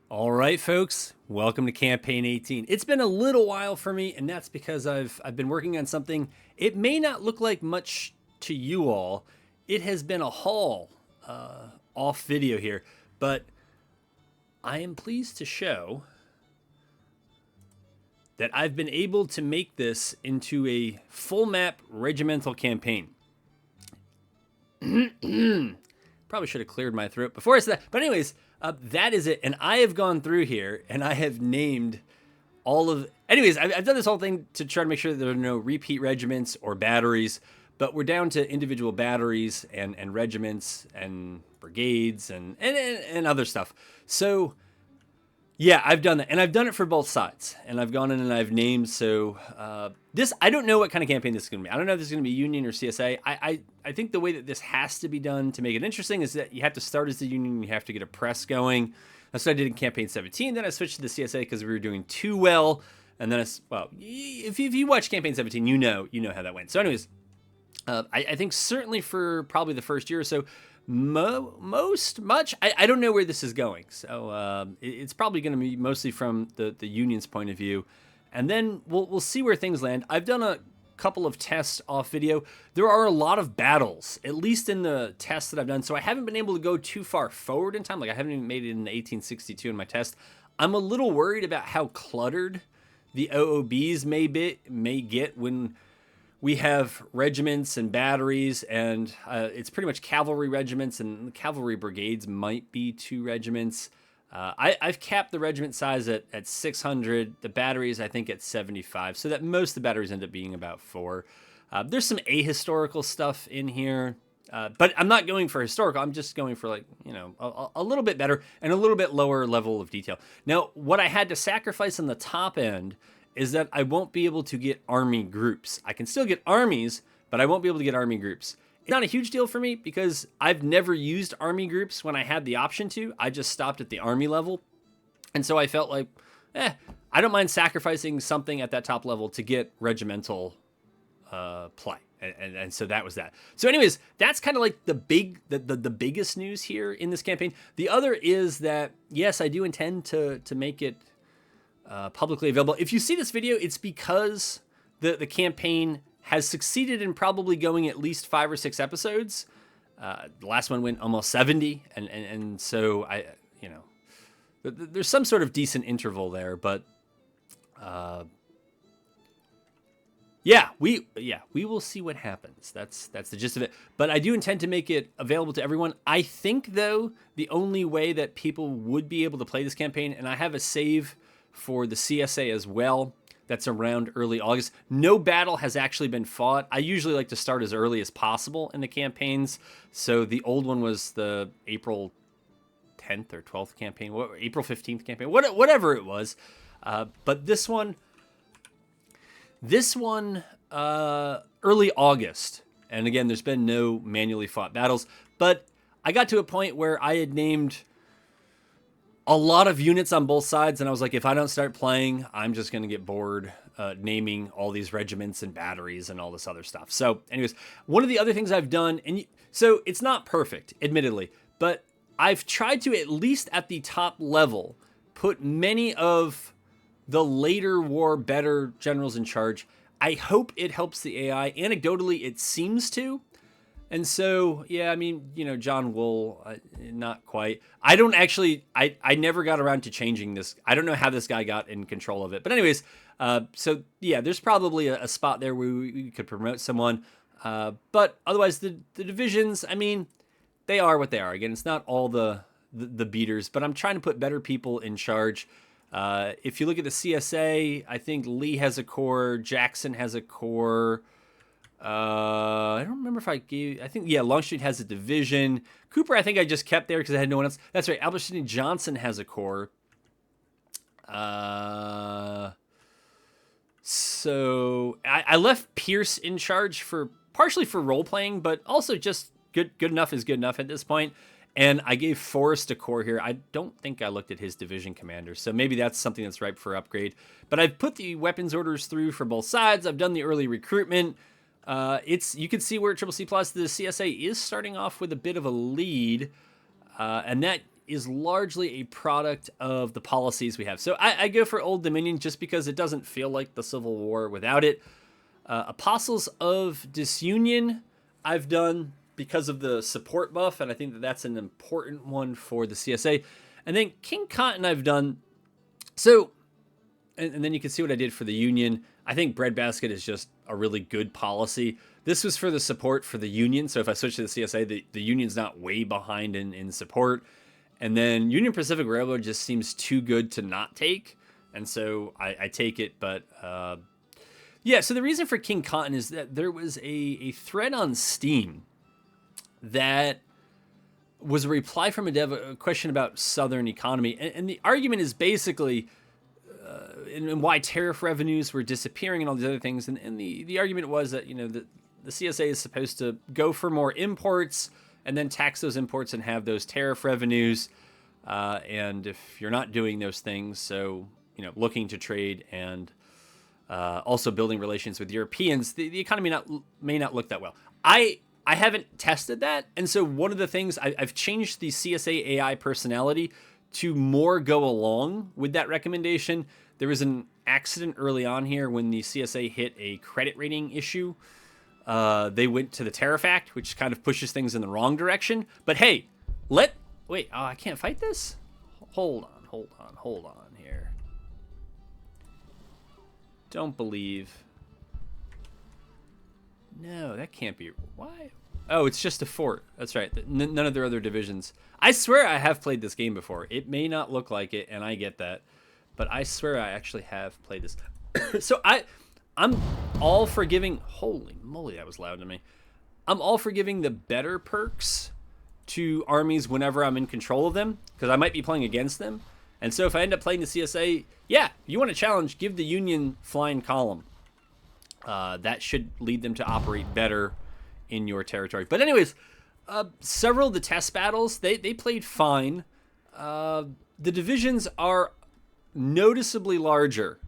All right, folks, welcome to Campaign 18. It's been a little while for me, and that's because I've been working on something. It may not look like much to you all. It has been a haul off video here, but I am pleased to show that I've been able to make this into a full map regimental campaign. Probably should have cleared my throat before I said that. But anyways, that is it. And I have gone through here and I have named all of... Anyways, I've done this whole thing to try to make sure that there are no repeat regiments or batteries. But we're down to individual batteries and regiments and brigades and other stuff. So... yeah, I've done that, and I've done it for both sides, and I've gone in and I've named, so this, I don't know what kind of campaign this is going to be. I don't know if this is going to be Union or CSA. I think the way that this has to be done to make it interesting is that you have to start as the Union, you have to get a press going. That's what I did in Campaign 17, then I switched to the CSA because we were doing too well, and then, well, if you watch Campaign 17, you know how that went. So anyways, I think certainly for probably the first year or so, I don't know where this is going, so it's probably going to be mostly from the Union's point of view, and then we'll see where things land. I've done a couple of tests off video. There are a lot of battles, at least in the tests that I've done, so I haven't been able to go too far forward in time. Like, I haven't even made it in 1862 in my test. I'm a little worried about how cluttered the OOBs may get when we have regiments and batteries, and it's pretty much cavalry regiments, and cavalry brigades might be 2 regiments. I've capped the regiment size at 600, the batteries I think at 75, so that most of the batteries end up being about 4. There's some ahistorical stuff in here, but I'm not going for historical, I'm just going for, like, a little bit better and a little bit lower level of detail. Now, what I had to sacrifice on the top end is that I won't be able to get army groups. I can still get armies, but I won't be able to get army groups. It's not a huge deal for me because I've never used army groups when I had the option to. I just stopped at the army level. And so I felt like, I don't mind sacrificing something at that top level to get regimental play. And so that was that. So anyways, that's kind of like the biggest news here in this campaign. The other is that, yes, I do intend to make it publicly available. If you see this video, it's because the campaign has succeeded in probably going at least 5 or 6 episodes. The last one went almost 70, and so there's some sort of decent interval there. But we will see what happens. That's the gist of it. But I do intend to make it available to everyone. I think, though, the only way that people would be able to play this campaign, and I have a save for the CSA as well, that's around early August. No battle has actually been fought. I usually like to start as early as possible in the campaigns. So the old one was the April 10th or 12th campaign, April 15th campaign, whatever it was. But this one, early August. And again, there's been no manually fought battles. But I got to a point where I had named a lot of units on both sides, and I was like, if I don't start playing, I'm just going to get bored naming all these regiments and batteries and all this other stuff. So anyways, one of the other things I've done, so it's not perfect, admittedly, but I've tried to, at least at the top level, put many of the later war better generals in charge. I hope it helps the AI. Anecdotally, it seems to. And so, yeah, I mean, John Wool, not quite. I don't actually, I never got around to changing this. I don't know how this guy got in control of it. But anyways, so yeah, there's probably a spot there where we could promote someone. But otherwise, the divisions, I mean, they are what they are. Again, it's not all the beaters, but I'm trying to put better people in charge. If you look at the CSA, I think Lee has a corps, Jackson has a corps. I don't remember if I think, Longstreet has a division. Cooper, I think I just kept there because I had no one else. That's right. Albert Sidney Johnson has a corps. So I left Pierce in charge partially for role playing, but also just good enough is good enough at this point. And I gave Forrest a corps here. I don't think I looked at his division commander, so maybe that's something that's ripe for upgrade. But I've put the weapons orders through for both sides. I've done the early recruitment. You can see where CCC Plus, the CSA is starting off with a bit of a lead, and that is largely a product of the policies we have. So I go for Old Dominion just because it doesn't feel like the Civil War without it. Apostles of Disunion I've done because of the support buff, and I think that that's an important one for the CSA. And then King Cotton I've done. So, and then you can see what I did for the Union. I think Breadbasket is just a really good policy. This was for the support for the Union. So if I switch to the CSA, the Union's not way behind in support. And then Union Pacific Railroad just seems too good to not take. And so I take it. But yeah, so the reason for King Cotton is that there was a thread on Steam that was a reply from a dev, a question about Southern economy. And the argument is basically and why tariff revenues were disappearing and all these other things. And the argument was that, the CSA is supposed to go for more imports and then tax those imports and have those tariff revenues. And if you're not doing those things, so, looking to trade and also building relations with Europeans, the economy may not look that well. I haven't tested that. And so one of the things I've changed the CSA AI personality to more go along with that recommendation. There was an accident early on here when the CSA hit a credit rating issue. They went to the Tariff Act, which kind of pushes things in the wrong direction. But hey, wait, I can't fight this? Hold on here. Don't believe. No, that can't be. Why? Oh, it's just a fort. That's right. None of their other divisions. I swear I have played this game before. It may not look like it, and I get that. But I swear I actually have played this. So I'm all for giving... Holy moly, that was loud to me. I'm all for giving the better perks to armies whenever I'm in control of them, because I might be playing against them. And so if I end up playing the CSA, yeah, you want a challenge, give the Union flying column. That should lead them to operate better in your territory. But anyways, several of the test battles, they played fine. The divisions are noticeably larger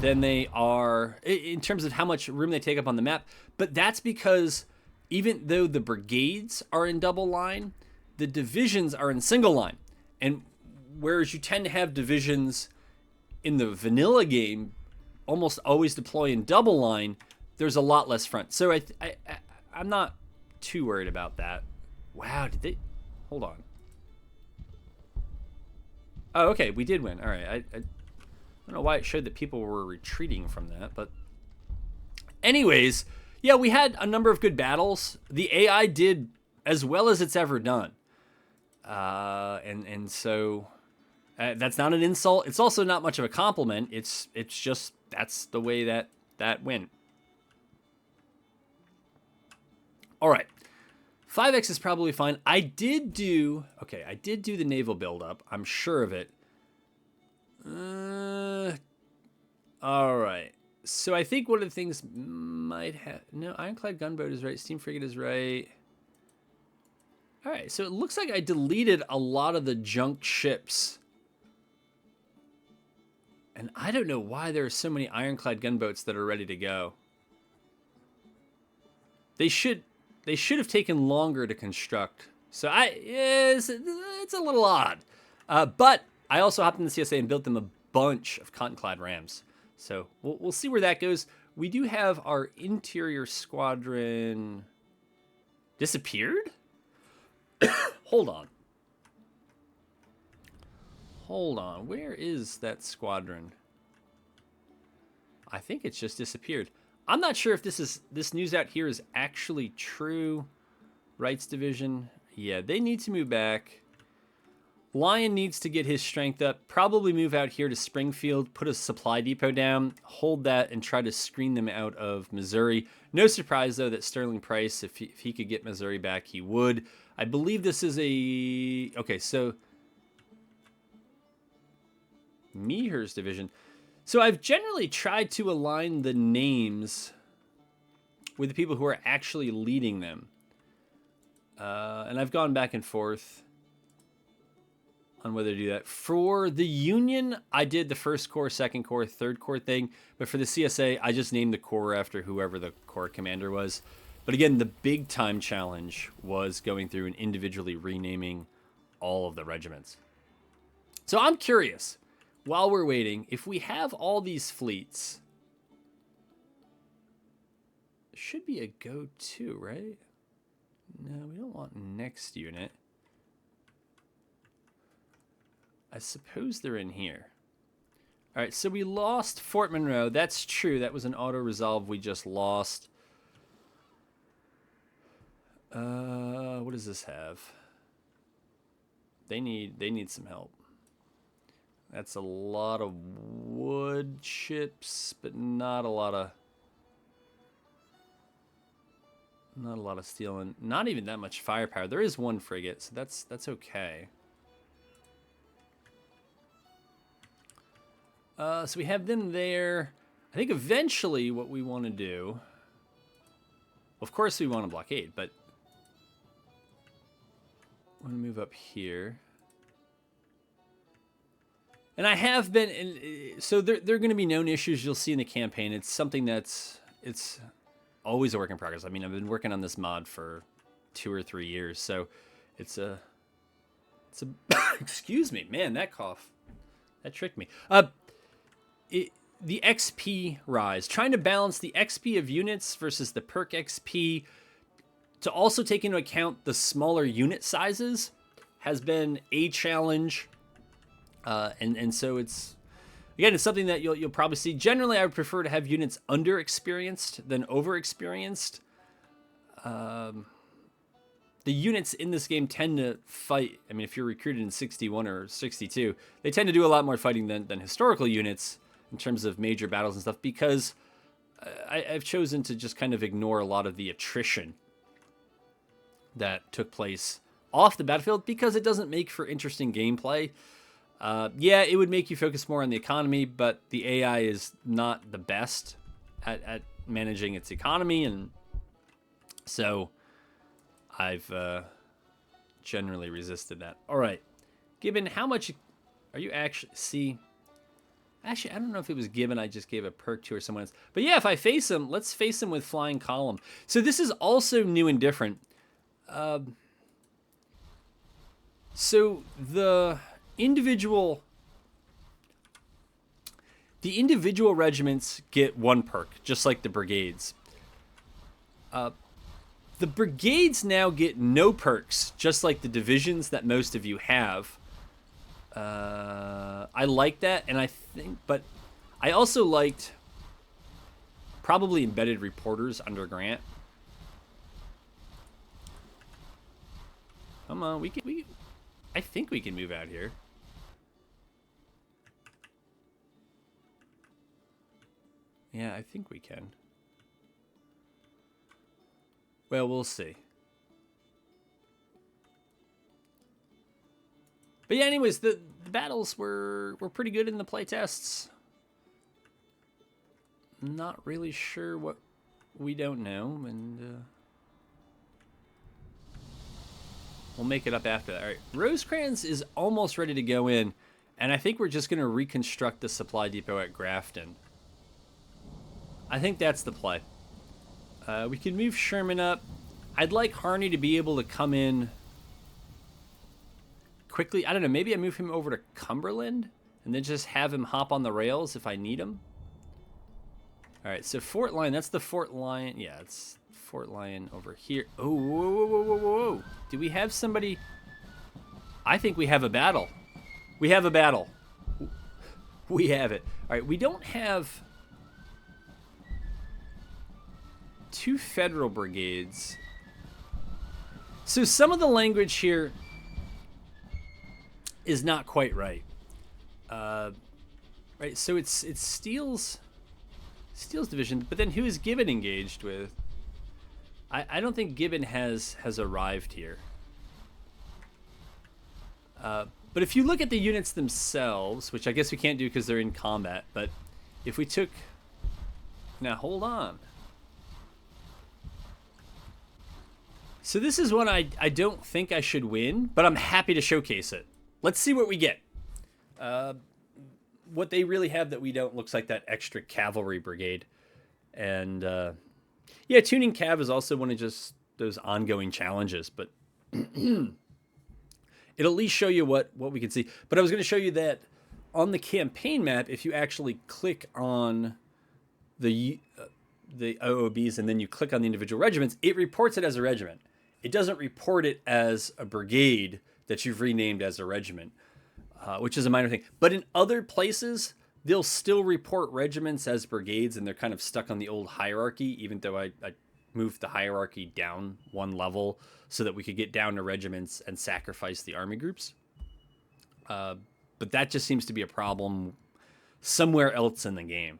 than they are in terms of how much room they take up on the map. But that's because even though the brigades are in double line, the divisions are in single line. And whereas you tend to have divisions in the vanilla game almost always deploy in double line, there's a lot less front. So I'm not too worried about that. Wow, did they... Hold on. Oh, okay, we did win. All right, I don't know why it showed that people were retreating from that, but... Anyways, yeah, we had a number of good battles. The AI did as well as it's ever done. And so... that's not an insult. It's also not much of a compliment. It's just... That's the way that went. All right. 5X is probably fine. I did do the naval buildup. I'm sure of it. All right. So I think one of the things might have... No, Ironclad gunboat is right. Steam frigate is right. All right. So it looks like I deleted a lot of the junk ships. And I don't know why there are so many ironclad gunboats that are ready to go. They should have taken longer to construct. So it's a little odd. But I also hopped in the CSA and built them a bunch of cotton-clad rams. So we'll see where that goes. We do have our interior squadron disappeared? Hold on. Where is that squadron? I think it's just disappeared. I'm not sure if this news out here is actually true. Wright's division. Yeah, they need to move back. Lyon needs to get his strength up. Probably move out here to Springfield, put a supply depot down, hold that, and try to screen them out of Missouri. No surprise, though, that Sterling Price, if he could get Missouri back, he would. I believe this is a... Okay, so... Meagher's division. So I've generally tried to align the names with the people who are actually leading them. And I've gone back and forth on whether to do that. For the Union, I did the first corps, second corps, third corps thing. But for the CSA, I just named the corps after whoever the corps commander was. But again, the big time challenge was going through and individually renaming all of the regiments. So I'm curious, while we're waiting, if we have all these fleets, it should be a go-to, right? No, we don't want next unit. I suppose they're in here. All right, so we lost Fort Monroe. That's true. That was an auto-resolve we just lost. What does this have? They need some help. That's a lot of wood ships, but not a lot of steel, and not even that much firepower. There is one frigate, so that's okay. So we have them there. I think eventually what we want to do, of course we want to blockade, but I want to move up here. And I have been, so there are going to be known issues you'll see in the campaign. It's something it's always a work in progress. I mean, I've been working on this mod for 2 or 3 years, so it's a excuse me, man, that cough, that tricked me. The XP rise, trying to balance the XP of units versus the perk XP, to also take into account the smaller unit sizes, has been a challenge. And so it's something that you'll probably see. Generally, I would prefer to have units under-experienced than over-experienced. The units in this game tend to fight. I mean, if you're recruited in 61 or 62, they tend to do a lot more fighting than historical units in terms of major battles and stuff, because I've chosen to just kind of ignore a lot of the attrition that took place off the battlefield, because it doesn't make for interesting gameplay. Yeah, it would make you focus more on the economy, but the AI is not the best at managing its economy, and so I've generally resisted that. All right, Gibbon, how much are you actually... See, actually, I don't know if it was Gibbon I just gave a perk to or someone else. But yeah, if I face him, let's face him with Flying Column. So this is also new and different. So the individual regiments get 1 perk, just like the brigades. The brigades now get no perks, just like the divisions that most of you have. I like that, and I think, but I also liked probably embedded reporters under Grant. Come on, I think we can move out here. Yeah, I think we can. Well, we'll see. But yeah, anyways, the battles were pretty good in the playtests. Not really sure what we don't know, and we'll make it up after that. All right, Rosecrans is almost ready to go in, and I think we're just going to reconstruct the supply depot at Groveton. I think that's the play. We can move Sherman up. I'd like Harney to be able to come in quickly. I don't know, maybe I move him over to Cumberland and then just have him hop on the rails if I need him. All right, so Fort Lyon, that's the Fort Lyon. Yeah, it's Fort Lyon over here. Oh, whoa, whoa, whoa, whoa, whoa. Do we have somebody? I think we have a battle. We have a battle. We have it. All right, we don't have 2 federal brigades. So some of the language here is not quite right. Right, so it's Steele's division, but then who is Gibbon engaged with? I don't think Gibbon has arrived here. But if you look at the units themselves, which I guess we can't do because they're in combat, but if we took... Now, hold on. So this is one I don't think I should win, but I'm happy to showcase it. Let's see what we get. What they really have that we don't looks like that extra cavalry brigade. And yeah, tuning cav is also one of just those ongoing challenges, but it'll at least show you what we can see. But I was going to show you that on the campaign map, if you actually click on the OOBs and then you click on the individual regiments, it reports it as a regiment. It doesn't report it as a brigade that you've renamed as a regiment, which is a minor thing. But in other places, they'll still report regiments as brigades, and they're kind of stuck on the old hierarchy, even though I moved the hierarchy down one level so that we could get down to regiments and sacrifice the army groups. But that just seems to be a problem somewhere else in the game.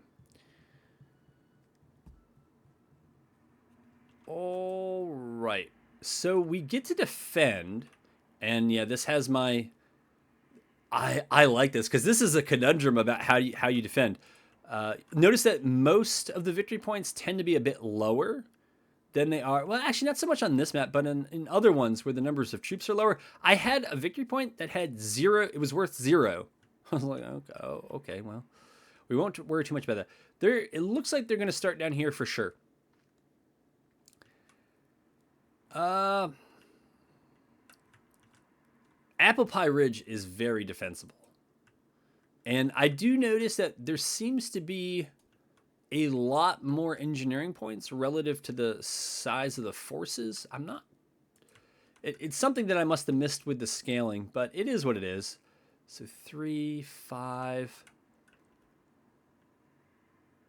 All right. So we get to defend, and yeah, this has my... I like this because this is a conundrum about how you defend. Notice that most of the victory points tend to be a bit lower than they are. Well, actually, not so much on this map, but in other ones where the numbers of troops are lower. I had a victory point that had 0. It was worth 0. I was like, okay, well, we won't worry too much about that. It looks like they're going to start down here for sure. Apple Pie Ridge is very defensible. And I do notice that there seems to be a lot more engineering points relative to the size of the forces. It's something that I must have missed with the scaling, but it is what it is. So 3, 5.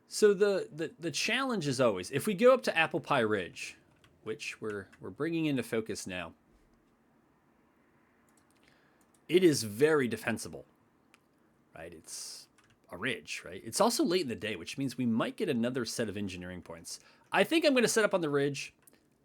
So the challenge is always, if we go up to Apple Pie Ridge, which we're bringing into focus now, it is very defensible, right? It's a ridge, right? It's also late in the day, which means we might get another set of engineering points. I think I'm going to set up on the ridge.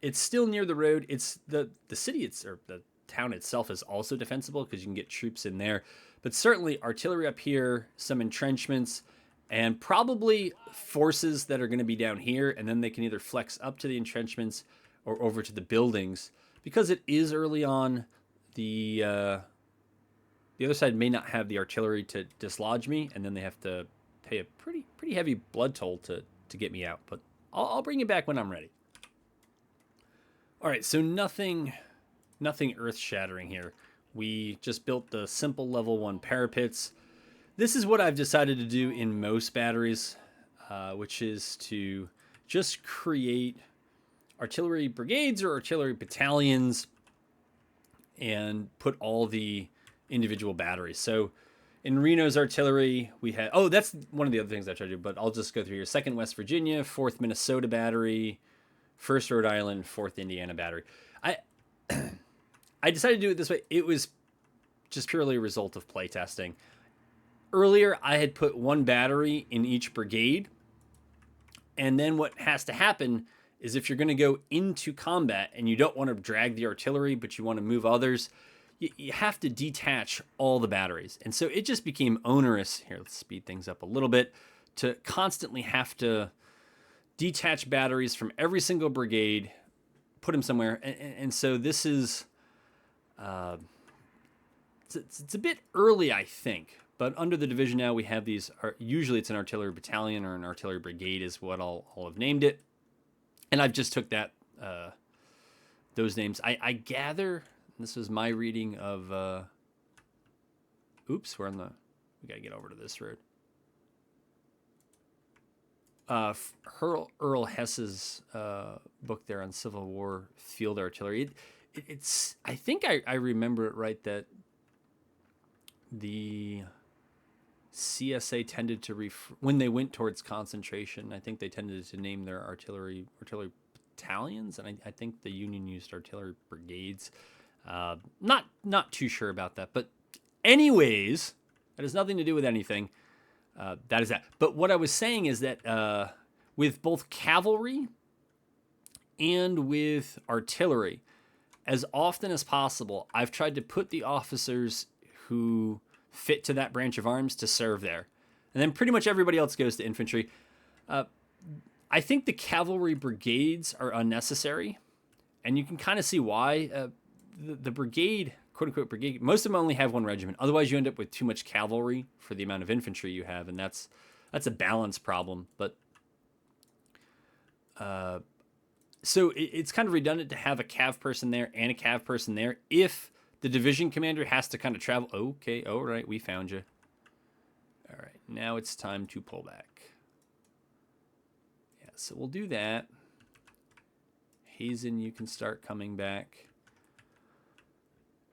It's still near the road. It's the city, or the town itself is also defensible because you can get troops in there. But certainly artillery up here, some entrenchments, and probably forces that are going to be down here, and then they can either flex up to the entrenchments or over to the buildings. Because it is early on, the other side may not have the artillery to dislodge me, and then they have to pay a pretty heavy blood toll to get me out. But I'll bring you back when I'm ready. All right, so nothing earth-shattering here. We just built the simple level 1 parapets. This is what I've decided to do in most batteries, which is to just create artillery brigades or artillery battalions and put all the individual batteries. So in Reno's artillery, we had... Oh, that's one of the other things I tried to do, but I'll just go through here. 2nd West Virginia, 4th Minnesota Battery, 1st Rhode Island, 4th Indiana Battery. I decided to do it this way. It was just purely a result of playtesting. Earlier, I had put 1 battery in each brigade, and then what has to happen is if you're going to go into combat and you don't want to drag the artillery, but you want to move others, you have to detach all the batteries. And so it just became onerous. Here, let's speed things up a little bit, to constantly have to detach batteries from every single brigade, put them somewhere. And so this is, it's a bit early, I think. But under the division now, we have these, usually it's an artillery battalion or an artillery brigade is what I'll have named it. And I've just took that, those names. I gather, this was my reading of, oops, we got to get over to this road. Earl Hess's book there on Civil War field artillery. It's I think I remember it right that the CSA tended to when they went towards concentration, I think they tended to name their artillery battalions, and I think the Union used artillery brigades. Not too sure about that, but anyways, that has nothing to do with anything. That is that. But what I was saying is that with both cavalry and with artillery, as often as possible, I've tried to put the officers who fit to that branch of arms to serve there. And then pretty much everybody else goes to infantry. I think the cavalry brigades are unnecessary, and you can kind of see why. The brigade, quote-unquote brigade, most of them only have 1 regiment. Otherwise, you end up with too much cavalry for the amount of infantry you have, and that's a balance problem. But so it's kind of redundant to have a cav person there and a cav person there if the division commander has to kind of travel. Okay, all right, we found you. All right, now it's time to pull back. Yeah, so we'll do that. Hazen, you can start coming back.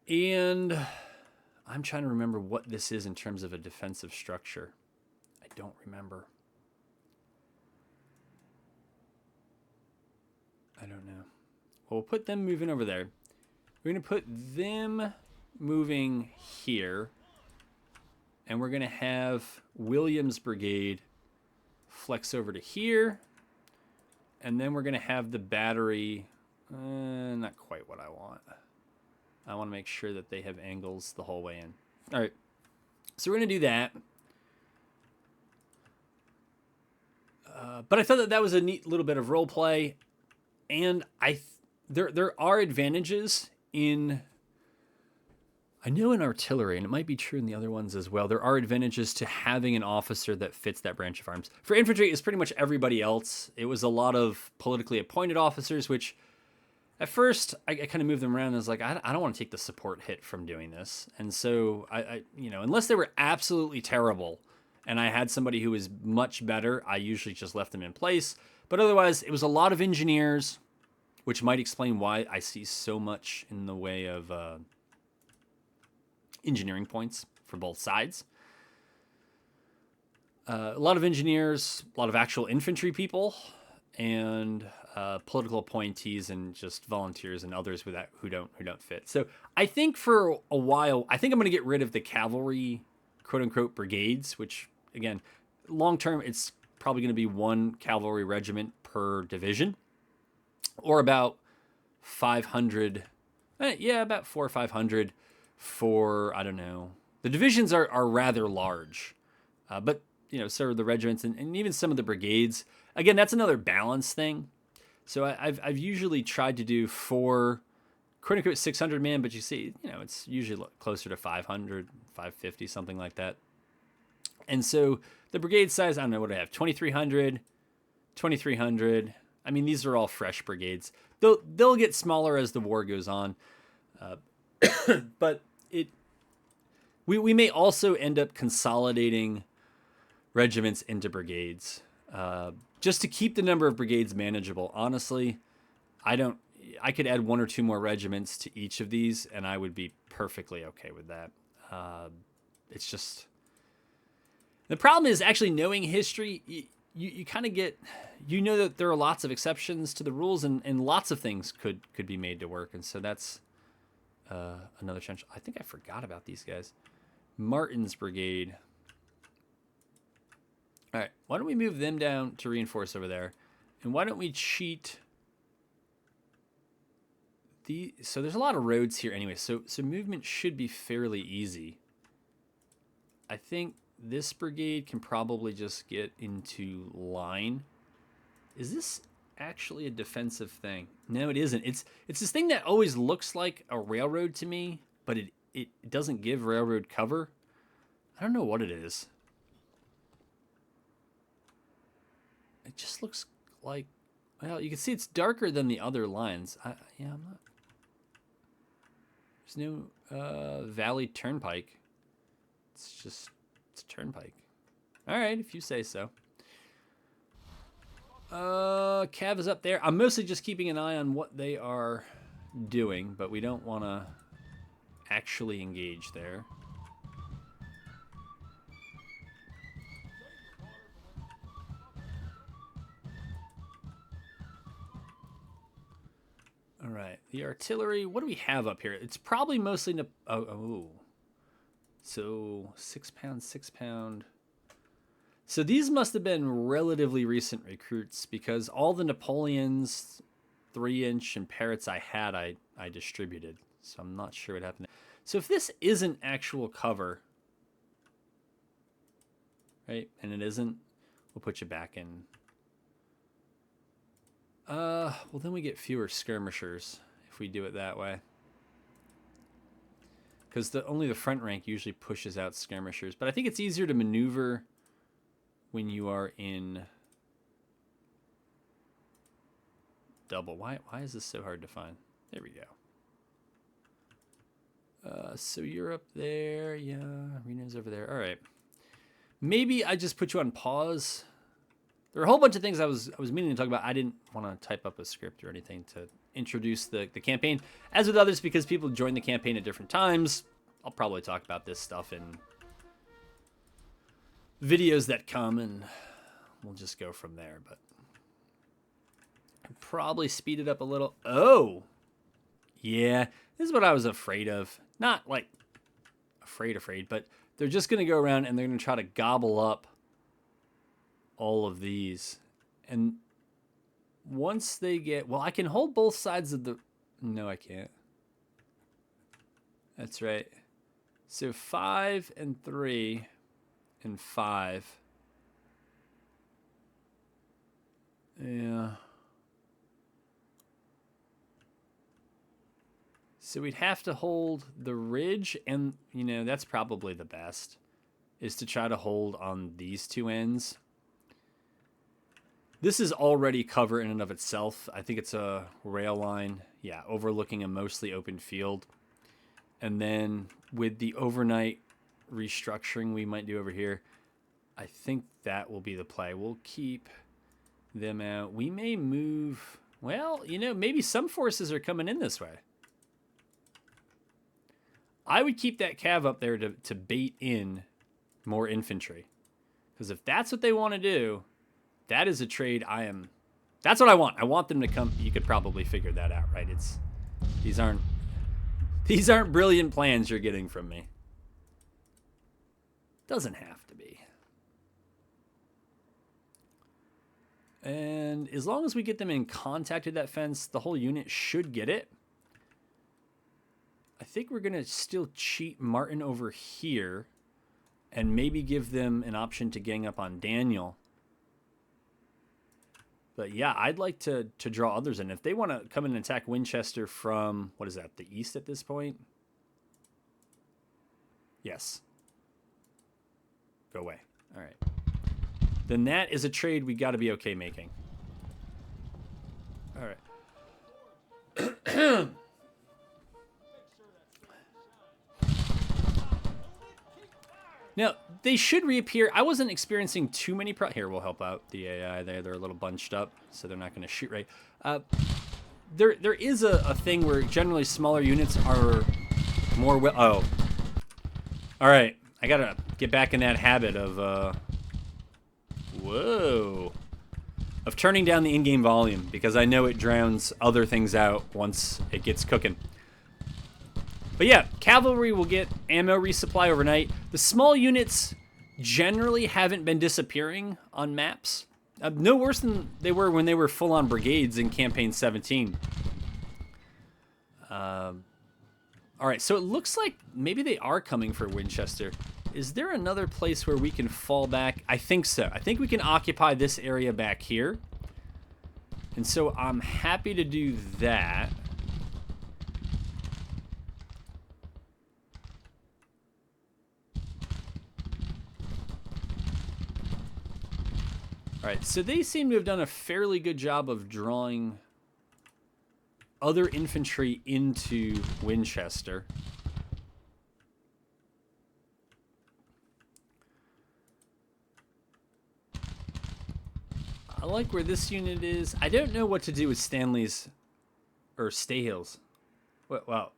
And I'm trying to remember what this is in terms of a defensive structure. I don't remember. I don't know. Well, we'll put them moving over there. We're going to put them moving here. And we're going to have Williams' brigade flex over to here. And then we're going to have the battery. Not quite what I want. I want to make sure that they have angles the whole way in. All right. So we're going to do that. But I thought that was a neat little bit of role play. And there are advantages in, I know in artillery, and it might be true in the other ones as well, there are advantages to having an officer that fits that branch of arms. For infantry, it's pretty much everybody else. It was a lot of politically appointed officers, which at first I kind of moved them around and I was like, I don't want to take the support hit from doing this. And so I unless they were absolutely terrible and I had somebody who was much better, I usually just left them in place. But otherwise, it was a lot of engineers, which might explain why I see so much in the way of engineering points for both sides. A lot of engineers, a lot of actual infantry people, and political appointees and just volunteers and others with that who don't fit. So I think for a while, I think I'm going to get rid of the cavalry, quote unquote, brigades, which again, long term, it's probably going to be one cavalry regiment per division, or about 500. About 400 or 500 for, I don't know. The divisions are rather large, but so are the regiments and even some of the brigades. Again, that's another balance thing. So I've usually tried to do 4, quote unquote, 600 man, but you see, it's usually closer to 500, 550, something like that. And so the brigade size, I don't know what I have, 2,300, 2,300. I mean, these are all fresh brigades. They'll get smaller as the war goes on, but we may also end up consolidating regiments into brigades. Just to keep the number of brigades manageable. Honestly, I could add 1 or 2 more regiments to each of these, and I would be perfectly okay with that. It's just, the problem is actually knowing history. You kind of get, that there are lots of exceptions to the rules, and lots of things could be made to work, and so that's another challenge. I think I forgot about these guys. Martin's brigade. All right, why don't we move them down to reinforce over there? And why don't we cheat so there's a lot of roads here anyway, so movement should be fairly easy. I think this brigade can probably just get into line. Is this actually a defensive thing? No, it isn't. It's this thing that always looks like a railroad to me, but it doesn't give railroad cover. I don't know what it is. It just looks like, well, you can see it's darker than the other lines. I'm not. There's no Valley Turnpike. It's a turnpike. All right, if you say so. Cav is up there. I'm mostly just keeping an eye on what they are doing, but we don't want to actually engage there. All right, the artillery. What do we have up here? It's probably mostly so 6 pound, 6 pound. So these must have been relatively recent recruits because all the Napoleons, 3-inch and Parrots I had, I distributed. So I'm not sure what happened. So if this isn't actual cover, right, and it isn't, we'll put you back in. Well, then we get fewer skirmishers if we do it that way. Because only the front rank usually pushes out skirmishers. But I think it's easier to maneuver when you are in double. Why is this so hard to find? There we go. So you're up there. Yeah, Reno's over there. All right. Maybe I just put you on pause. There are a whole bunch of things I was meaning to talk about. I didn't want to type up a script or anything to introduce the campaign. As with others, because people join the campaign at different times, I'll probably talk about this stuff in videos that come, and we'll just go from there. But I'd probably speed it up a little. Oh, yeah, this is what I was afraid of. Not like afraid, but they're just going to go around and they're going to try to gobble up all of these. And once they get... Well, I can hold both sides of the... No, I can't. That's right. So 5 and 3 and 5. Yeah. So we'd have to hold the ridge, and, you know, that's probably the best, is to try to hold on these two ends. This is already cover in and of itself. I think it's a rail line, yeah, overlooking a mostly open field. And then with the overnight restructuring we might do over here, I think that will be the play. We'll keep them out. We may move, well, you know, maybe some forces are coming in this way. I would keep that cav up there to bait in more infantry. Because if that's what they want to do, that is a trade that's what I want. I want them to come. You could probably figure that out, right? These aren't brilliant plans you're getting from me. Doesn't have to be. And as long as we get them in contact with that fence, the whole unit should get it. I think we're going to still cheat Martin over here and maybe give them an option to gang up on Daniel. But yeah, I'd like to draw others in. If they want to come in and attack Winchester from, what is that, the east at this point? Yes. Go away. All right. Then that is a trade we got to be okay making. All right. Now, they should reappear. I wasn't experiencing too many here, we'll help out the AI there. They're a little bunched up, so they're not going to shoot right. There is a thing where generally smaller units are more... Oh. All right. I got to get back in that habit of... Whoa. Of turning down the in-game volume, because I know it drowns other things out once it gets cooking. But yeah, cavalry will get ammo resupply overnight. The small units generally haven't been disappearing on maps. No worse than they were when they were full-on brigades in Campaign 17. All right, so it looks like maybe they are coming for Winchester. Is there another place where we can fall back? I think so. I think we can occupy this area back here. And so I'm happy to do that. All right, so they seem to have done a fairly good job of drawing other infantry into Winchester. I like where this unit is. I don't know what to do with Stanley's or Stahill's. Well, all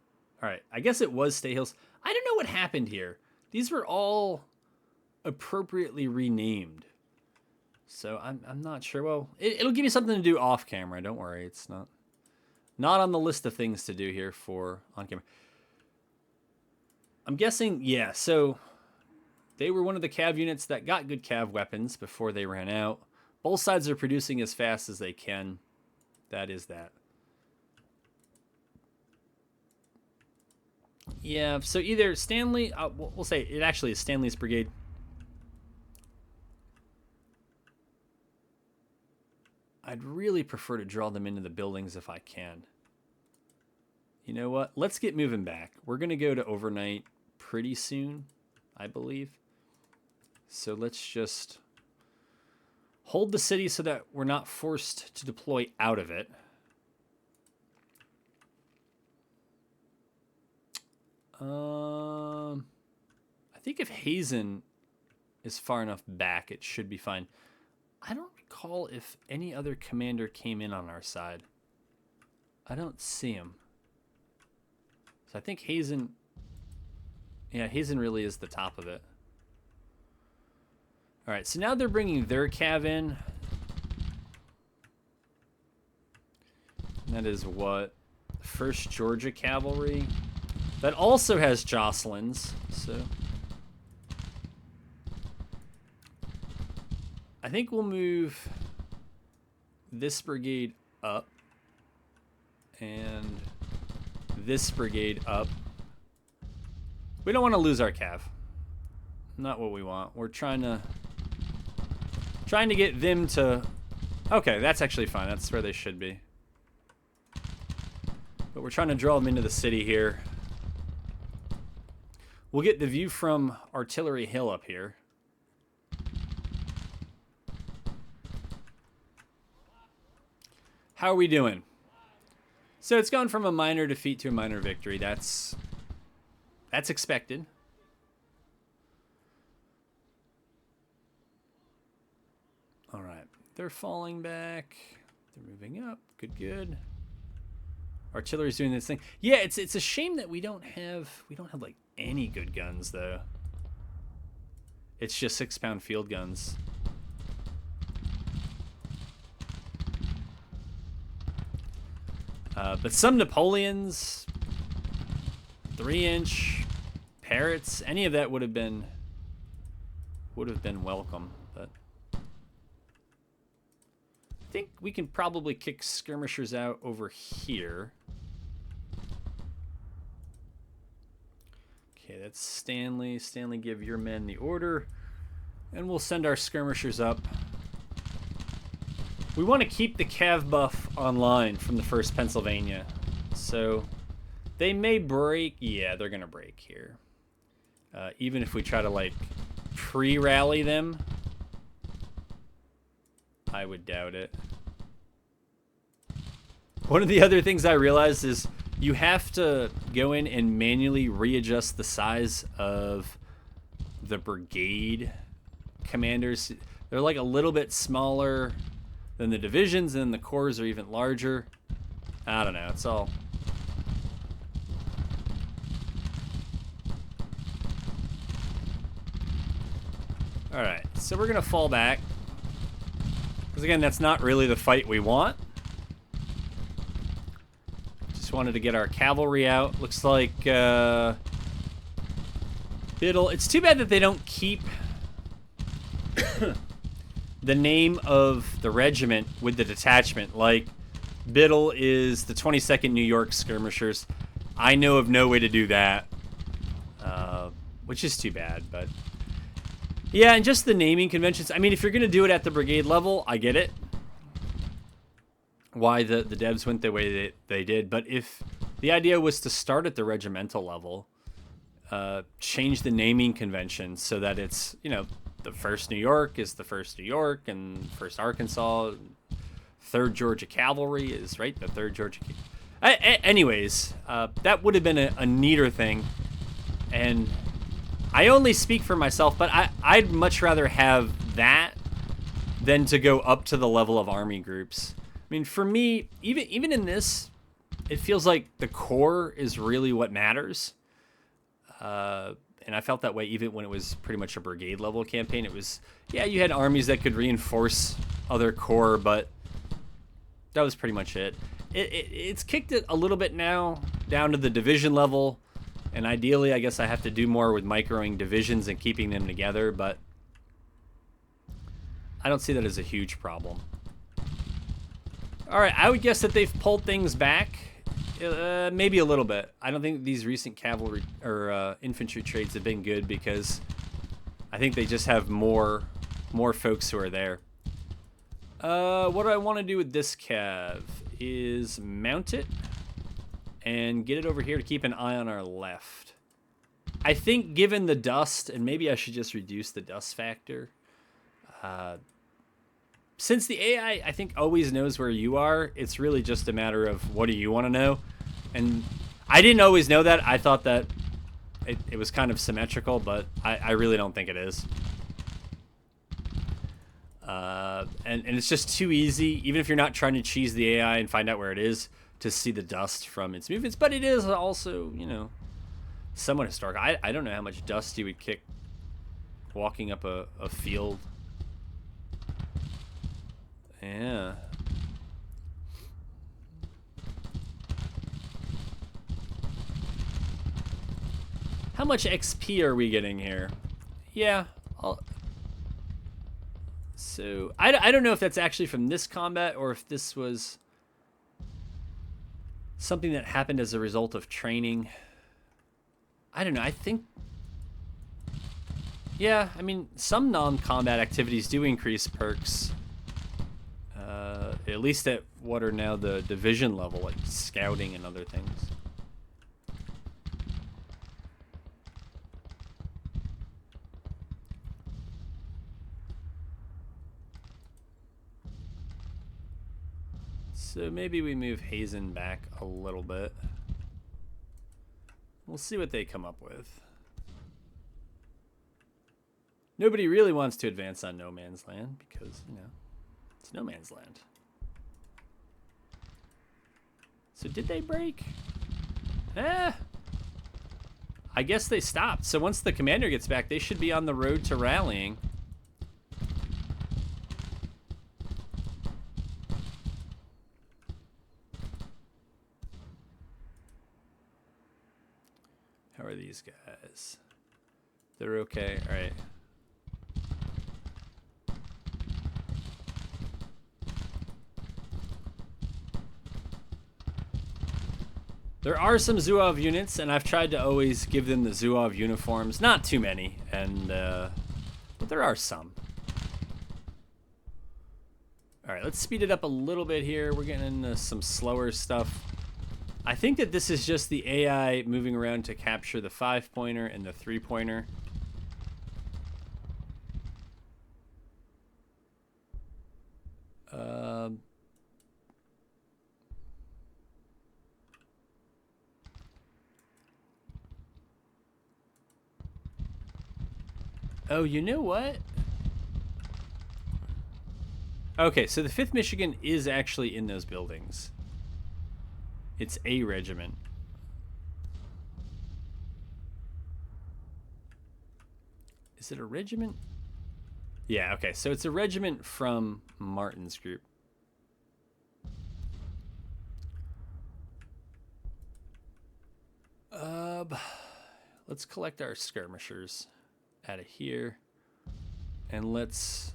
right, I guess it was Stahill's. I don't know what happened here. These were all appropriately renamed. So I'm not sure. Well, it'll give you something to do off camera. Don't worry. It's not on the list of things to do here for on camera. I'm guessing, yeah, so they were one of the cav units that got good cav weapons before they ran out. Both sides are producing as fast as they can. That is that. Yeah, so either Stanley, we'll say it actually is Stanley's brigade. I'd really prefer to draw them into the buildings if I can. You know what? Let's get moving back. We're going to go to overnight pretty soon, I believe. So let's just hold the city so that we're not forced to deploy out of it. I think if Hazen is far enough back, it should be fine. I don't recall if any other commander came in on our side. I don't see him. So I think Hazen... Yeah, Hazen really is the top of it. All right, so now they're bringing their cav in. That is what? 1st Georgia Cavalry. That also has Jocelyn's, so... I think we'll move this brigade up. And this brigade up. We don't want to lose our cav. Not what we want. We're trying to get them to... Okay, that's actually fine. That's where they should be. But we're trying to draw them into the city here. We'll get the view from Artillery Hill up here. How are we doing? So it's gone from a minor defeat to a minor victory. That's expected. All right, they're falling back. They're moving up. Good, good. Artillery's doing this thing. Yeah, it's a shame that we don't have like any good guns though. It's just 6-pound field guns. But some Napoleons, 3-inch Parrots, any of that would have been welcome. But I think we can probably kick skirmishers out over here. Okay, that's Stanley. Stanley, give your men the order, and we'll send our skirmishers up. We want to keep the cav buff online from the 1st Pennsylvania. So they may break. Yeah, they're going to break here. Even if we try to, like, pre-rally them, I would doubt it. One of the other things I realized is you have to go in and manually readjust the size of the brigade commanders. They're, like, a little bit smaller than the divisions, and the corps are even larger. I don't know. It's all... Alright, so we're going to fall back. Because, again, that's not really the fight we want. Just wanted to get our cavalry out. Looks like... Biddle... It's too bad that they don't keep... the name of the regiment with the detachment. Like, Biddle is the 22nd New York Skirmishers. I know of no way to do that, which is too bad. But yeah, and just the naming conventions. I mean, if you're going to do it at the brigade level, I get it. Why the devs went the way they did. But if the idea was to start at the regimental level, change the naming convention so that it's, you know, the 1st New York is the 1st New York, and 1st Arkansas, 3rd Georgia Cavalry is, right, the 3rd Georgia... Anyways, that would have been a neater thing, and I only speak for myself, but I'd much rather have that than to go up to the level of army groups. I mean, for me, even in this, it feels like the core is really what matters. And I felt that way even when it was pretty much a brigade level campaign. It was, yeah, you had armies that could reinforce other corps, but that was pretty much it. It's kicked it a little bit now down to the division level, and ideally I guess I have to do more with microing divisions and keeping them together, but I don't see that as a huge problem. All right, I would guess that they've pulled things back. Maybe a little bit. I don't think these recent cavalry or infantry trades have been good because I think they just have more folks who are there. What I want to do with this cav is mount it and get it over here to keep an eye on our left. I think given the dust, and maybe I should just reduce the dust factor. Since the AI, I think, always knows where you are, it's really just a matter of what do you want to know. And I didn't always know that. I thought that it was kind of symmetrical, but I really don't think it is. And it's just too easy, even if you're not trying to cheese the AI and find out where it is, to see the dust from its movements. But it is also, you know, somewhat historic. I don't know how much dust you would kick walking up a field. Yeah. How much XP are we getting here? Yeah. So, I don't know if that's actually from this combat or if this was something that happened as a result of training. I don't know. I think... Yeah, I mean, some non-combat activities do increase perks. At least at what are now the division level, like scouting and other things. So maybe we move Hazen back a little bit. We'll see what they come up with. Nobody really wants to advance on no man's land because, you know, it's no man's land. So did they break? I guess they stopped. So once the commander gets back, they should be on the road to rallying. How are these guys? They're okay. All right. There are some Zouave units, and I've tried to always give them the Zouave uniforms. Not too many, and but there are some. All right, let's speed it up a little bit here. We're getting into some slower stuff. I think that this is just the AI moving around to capture the 5-pointer and the 3-pointer. Oh, you know what? Okay, so the 5th Michigan is actually in those buildings. It's a regiment. Is it a regiment? Yeah, okay, so it's a regiment from Martin's group. Let's collect our skirmishers out of here, and let's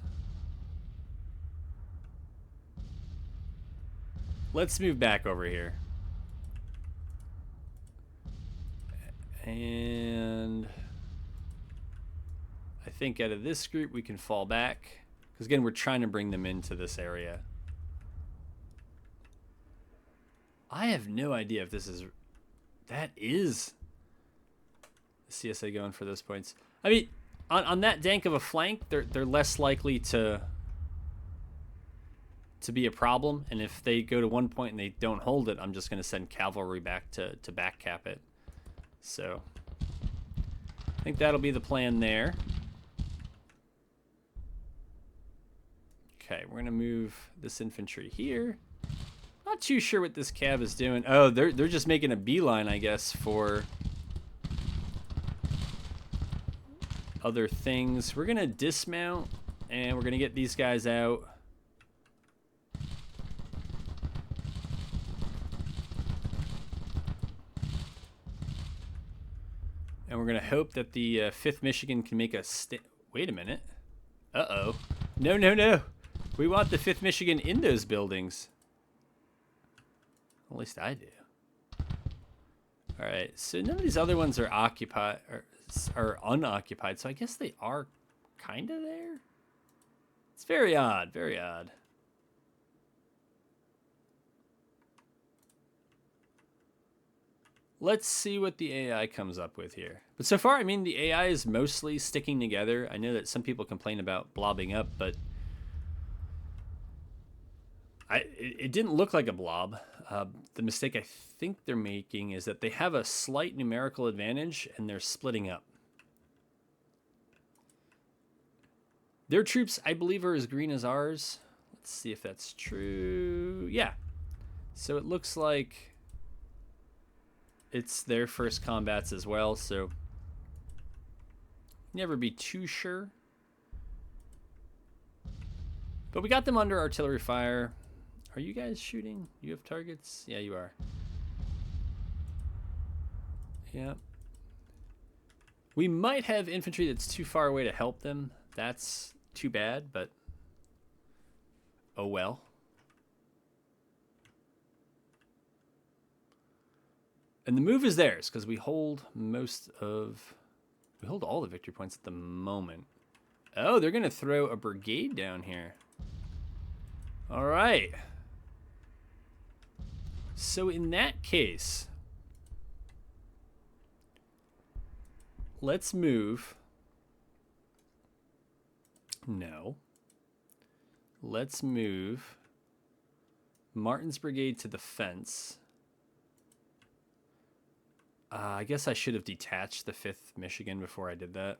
move back over here. And I think out of this group we can fall back, because again we're trying to bring them into this area. I have no idea if this is... That is CSA going for those points. I mean, on that dank of a flank, they're less likely to be a problem. And if they go to 1 point and they don't hold it, I'm just going to send cavalry back to back cap it. So I think that'll be the plan there. Okay, we're going to move this infantry here. Not too sure what this cav is doing. Oh, they're just making a beeline, I guess, for other things. We're gonna dismount and we're gonna get these guys out. And we're gonna hope that the 5th Michigan can make a wait a minute. Uh-oh. No, no, no. We want the 5th Michigan in those buildings. At least I do. All right, so none of these other ones are occupied or unoccupied, so I guess they are kind of there. It's very odd, very odd. Let's see what the AI comes up with here. But so far, I mean, the AI is mostly sticking together. I know that some people complain about blobbing up, but it didn't look like a blob. The mistake I think they're making is that they have a slight numerical advantage and they're splitting up. Their troops, I believe, are as green as ours. Let's see if that's true. Yeah. So it looks like it's their first combats as well, so never be too sure. But we got them under artillery fire. Are you guys shooting? You have targets? Yeah, you are. Yeah. We might have infantry that's too far away to help them. That's too bad, but oh well. And the move is theirs because we hold all the victory points at the moment. Oh, they're going to throw a brigade down here. All right. So in that case, let's move. No. Let's move Martin's brigade to the fence. I guess I should have detached the 5th Michigan before I did that.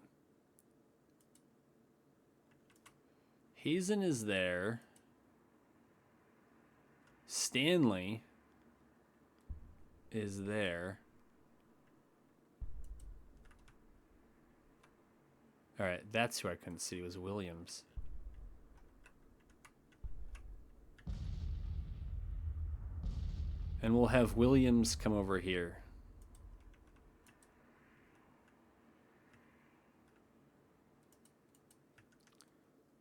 Hazen is there. Stanley is there. All right, that's who I couldn't see, was Williams. And we'll have Williams come over here.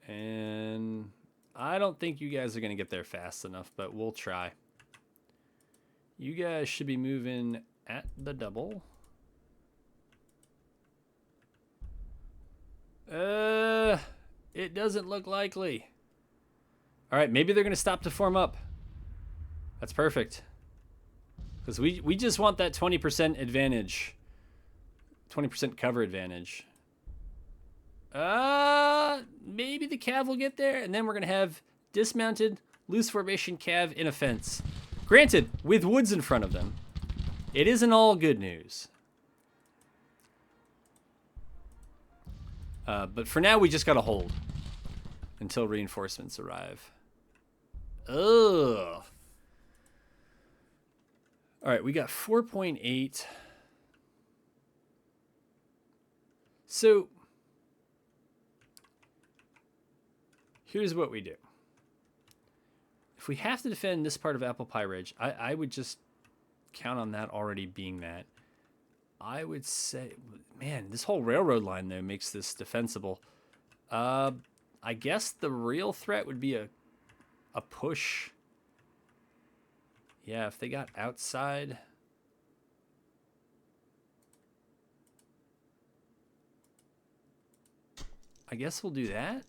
And I don't think you guys are going to get there fast enough, but we'll try. You guys should be moving at the double. It doesn't look likely. All right, maybe they're going to stop to form up. That's perfect. Because we just want that 20% advantage. 20% cover advantage. Maybe the cav will get there, and then we're going to have dismounted, loose formation cav in a fence. Granted, with woods in front of them. It isn't all good news. But for now, we just got to hold until reinforcements arrive. Ugh. All right, we got 4.8. So here's what we do. If we have to defend this part of Apple Pie Ridge, I would just count on that already being that. I would say, man, this whole railroad line, though, makes this defensible. I guess the real threat would be a push. Yeah, if they got outside. I guess we'll do that.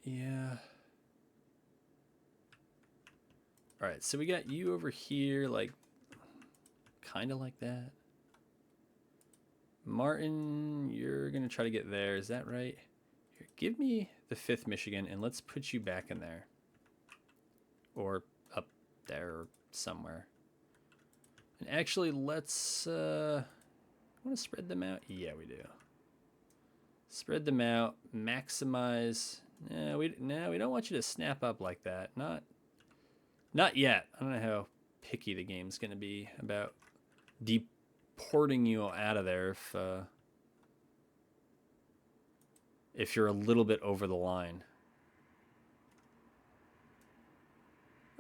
Yeah. All right, so we got you over here, like, kind of like that. Martin, you're going to try to get there. Is that right? Here, give me the 5th Michigan, and let's put you back in there. Or up there or somewhere. And actually, let's... want to spread them out? Yeah, we do. Spread them out. Maximize... No, we don't want you to snap up like that. Not yet. I don't know how picky the game's going to be about deporting you out of there if you're a little bit over the line.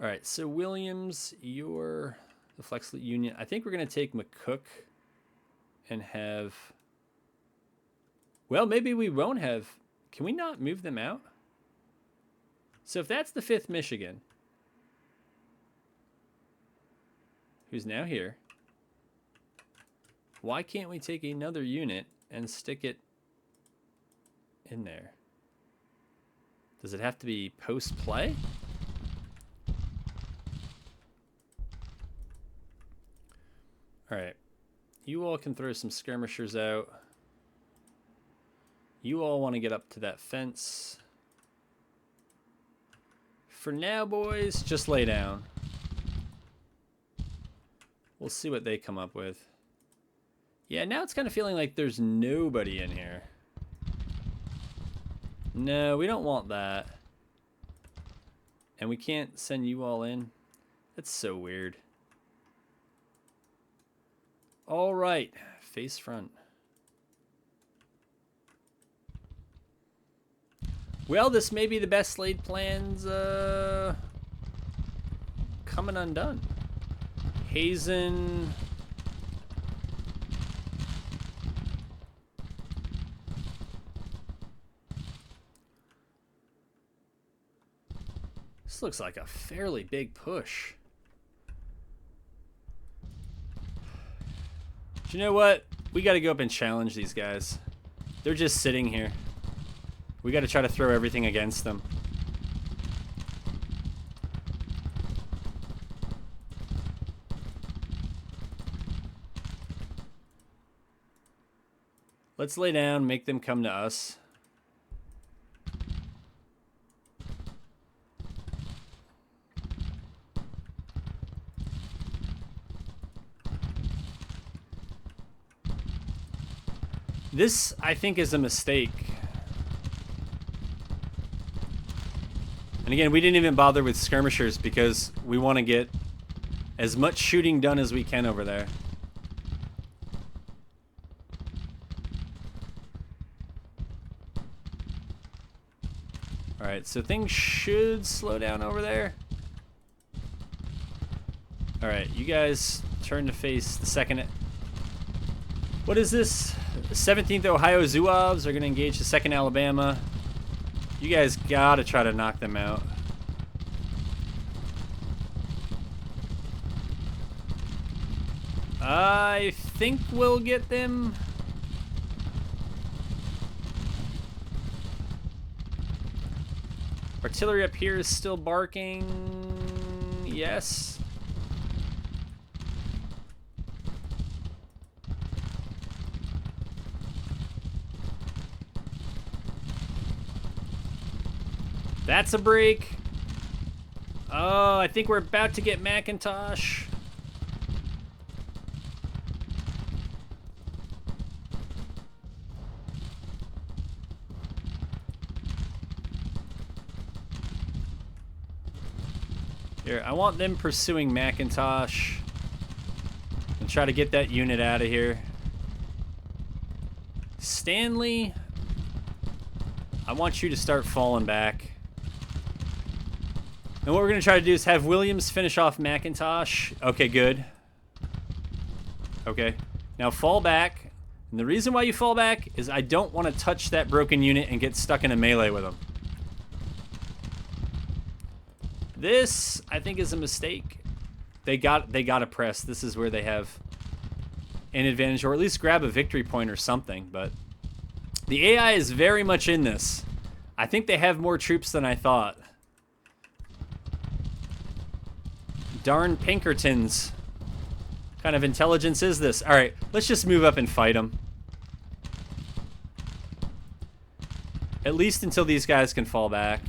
All right, so Williams, you're the Flex Fleet Union. I think we're going to take McCook and have... Well, maybe we won't have... Can we not move them out? So if that's the 5th Michigan, who's now here, why can't we take another unit and stick it in there? Does it have to be post-play? All right. You all can throw some skirmishers out. You all want to get up to that fence. For now, boys, just lay down. We'll see what they come up with. Yeah, now it's kind of feeling like there's nobody in here. No, we don't want that. And we can't send you all in. That's so weird. All right, face front. Well, this may be the best laid plans coming undone. Hazen. This looks like a fairly big push. But you know what? We got to go up and challenge these guys. They're just sitting here. We got to try to throw everything against them. Let's lay down, make them come to us. This, I think, is a mistake. And again, we didn't even bother with skirmishers because we want to get as much shooting done as we can over there. Alright, so things should slow down over there. Alright, you guys turn to face the second... What is this? The 17th Ohio Zouaves are going to engage the 2nd Alabama. You guys gotta try to knock them out. I think we'll get them. Artillery up here is still barking. Yes. That's a break. Oh, I think we're about to get Macintosh. Here, I want them pursuing Macintosh and try to get that unit out of here. Stanley, I want you to start falling back. And what we're going to try to do is have Williams finish off Macintosh. Okay, good. Okay. Now fall back. And the reason why you fall back is I don't want to touch that broken unit and get stuck in a melee with them. This, I think, is a mistake. They got to press. This is where they have an advantage, or at least grab a victory point or something. But the AI is very much in this. I think they have more troops than I thought. Darn Pinkertons. What kind of intelligence is this? All right, let's just move up and fight them. At least until these guys can fall back.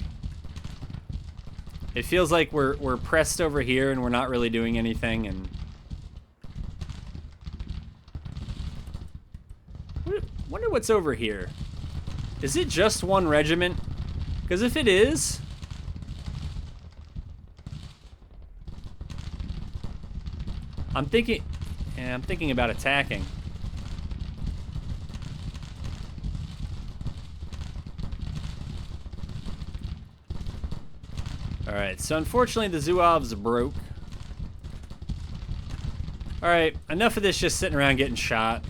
It feels like we're pressed over here and we're not really doing anything. And wonder what's over here. Is it just one regiment? Because if it is, I'm thinking about attacking. All right, so unfortunately the Zouaves broke. All right, enough of this just sitting around getting shot.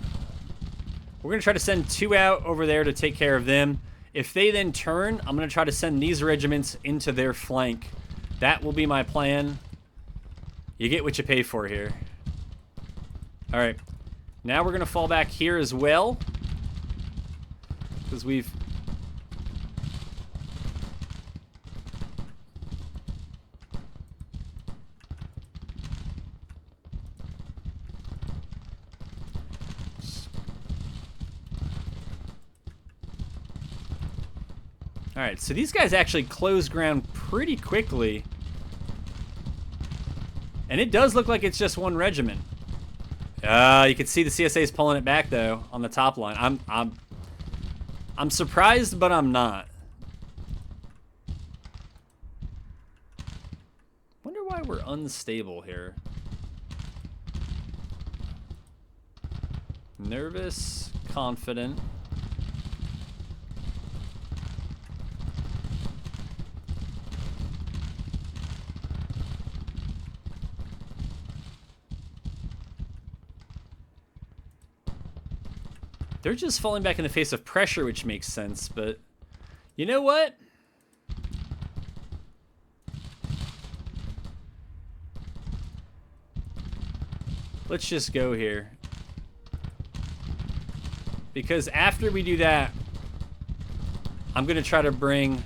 We're gonna try to send 2 out over there to take care of them. If they then turn, I'm gonna try to send these regiments into their flank. That will be my plan. You get what you pay for here. All right, now we're gonna fall back here as well, because we've... Alright, so these guys actually close ground pretty quickly. And it does look like it's just one regiment. You can see the CSA's pulling it back, though, on the top line. I'm surprised, but I'm not. Wonder why we're unstable here. Nervous, confident. They're just falling back in the face of pressure, which makes sense, but you know what? Let's just go here. Because after we do that, I'm going to try to bring...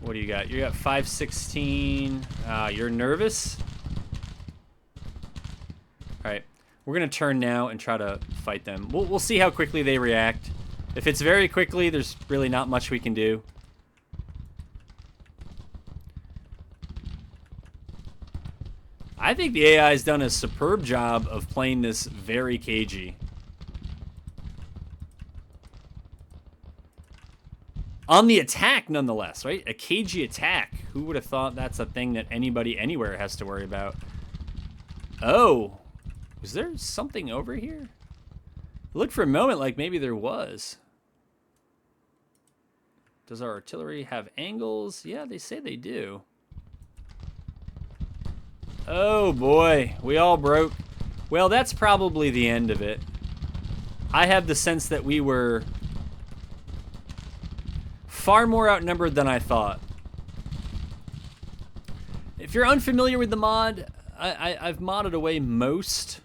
What do you got? You got 516. You're nervous? Alright. We're going to turn now and try to fight them. We'll see how quickly they react. If it's very quickly, there's really not much we can do. I think the AI's done a superb job of playing this very cagey. On the attack, nonetheless, right? A cagey attack. Who would have thought that's a thing that anybody anywhere has to worry about? Oh. Was there something over here? It looked for a moment like maybe there was. Does our artillery have angles? Yeah, they say they do. Oh boy, we all broke. Well, that's probably the end of it. I have the sense that we were far more outnumbered than I thought. If you're unfamiliar with the mod, I've modded away most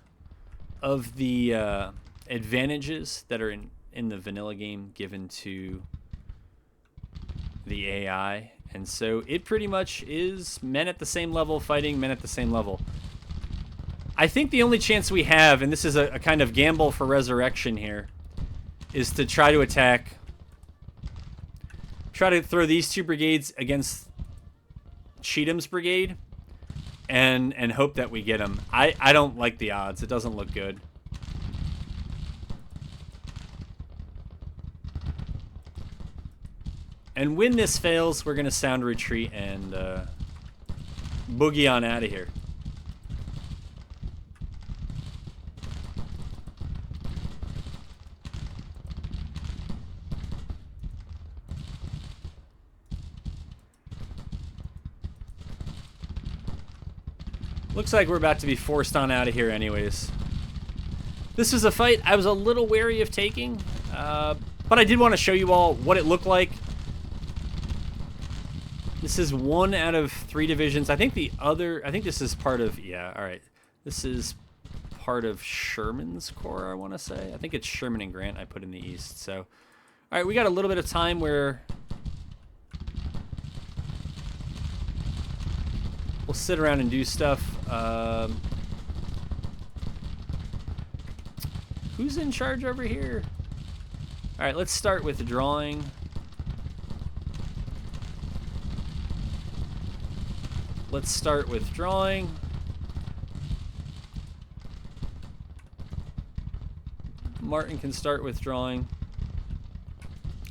of the advantages that are in the vanilla game given to the AI. And so it pretty much is men at the same level fighting men at the same level. I think the only chance we have, and this is a kind of gamble for resurrection here, is to try to attack. Try to throw these two brigades against Cheatham's brigade and hope that we get him. I don't like the odds. It doesn't look good. And when this fails, we're going to sound retreat and boogie on out of here. Looks like we're about to be forced on out of here anyways. This was a fight I was a little wary of taking, but I did want to show you all what it looked like. This is 1 out of 3 divisions. I think this is part of, yeah, all right. This is part of Sherman's Corps, I want to say. I think it's Sherman and Grant I put in the east. So, all right, we got a little bit of time where we'll sit around and do stuff. Who's in charge over here? All right, let's start with drawing. Let's start with drawing. Martin can start withdrawing.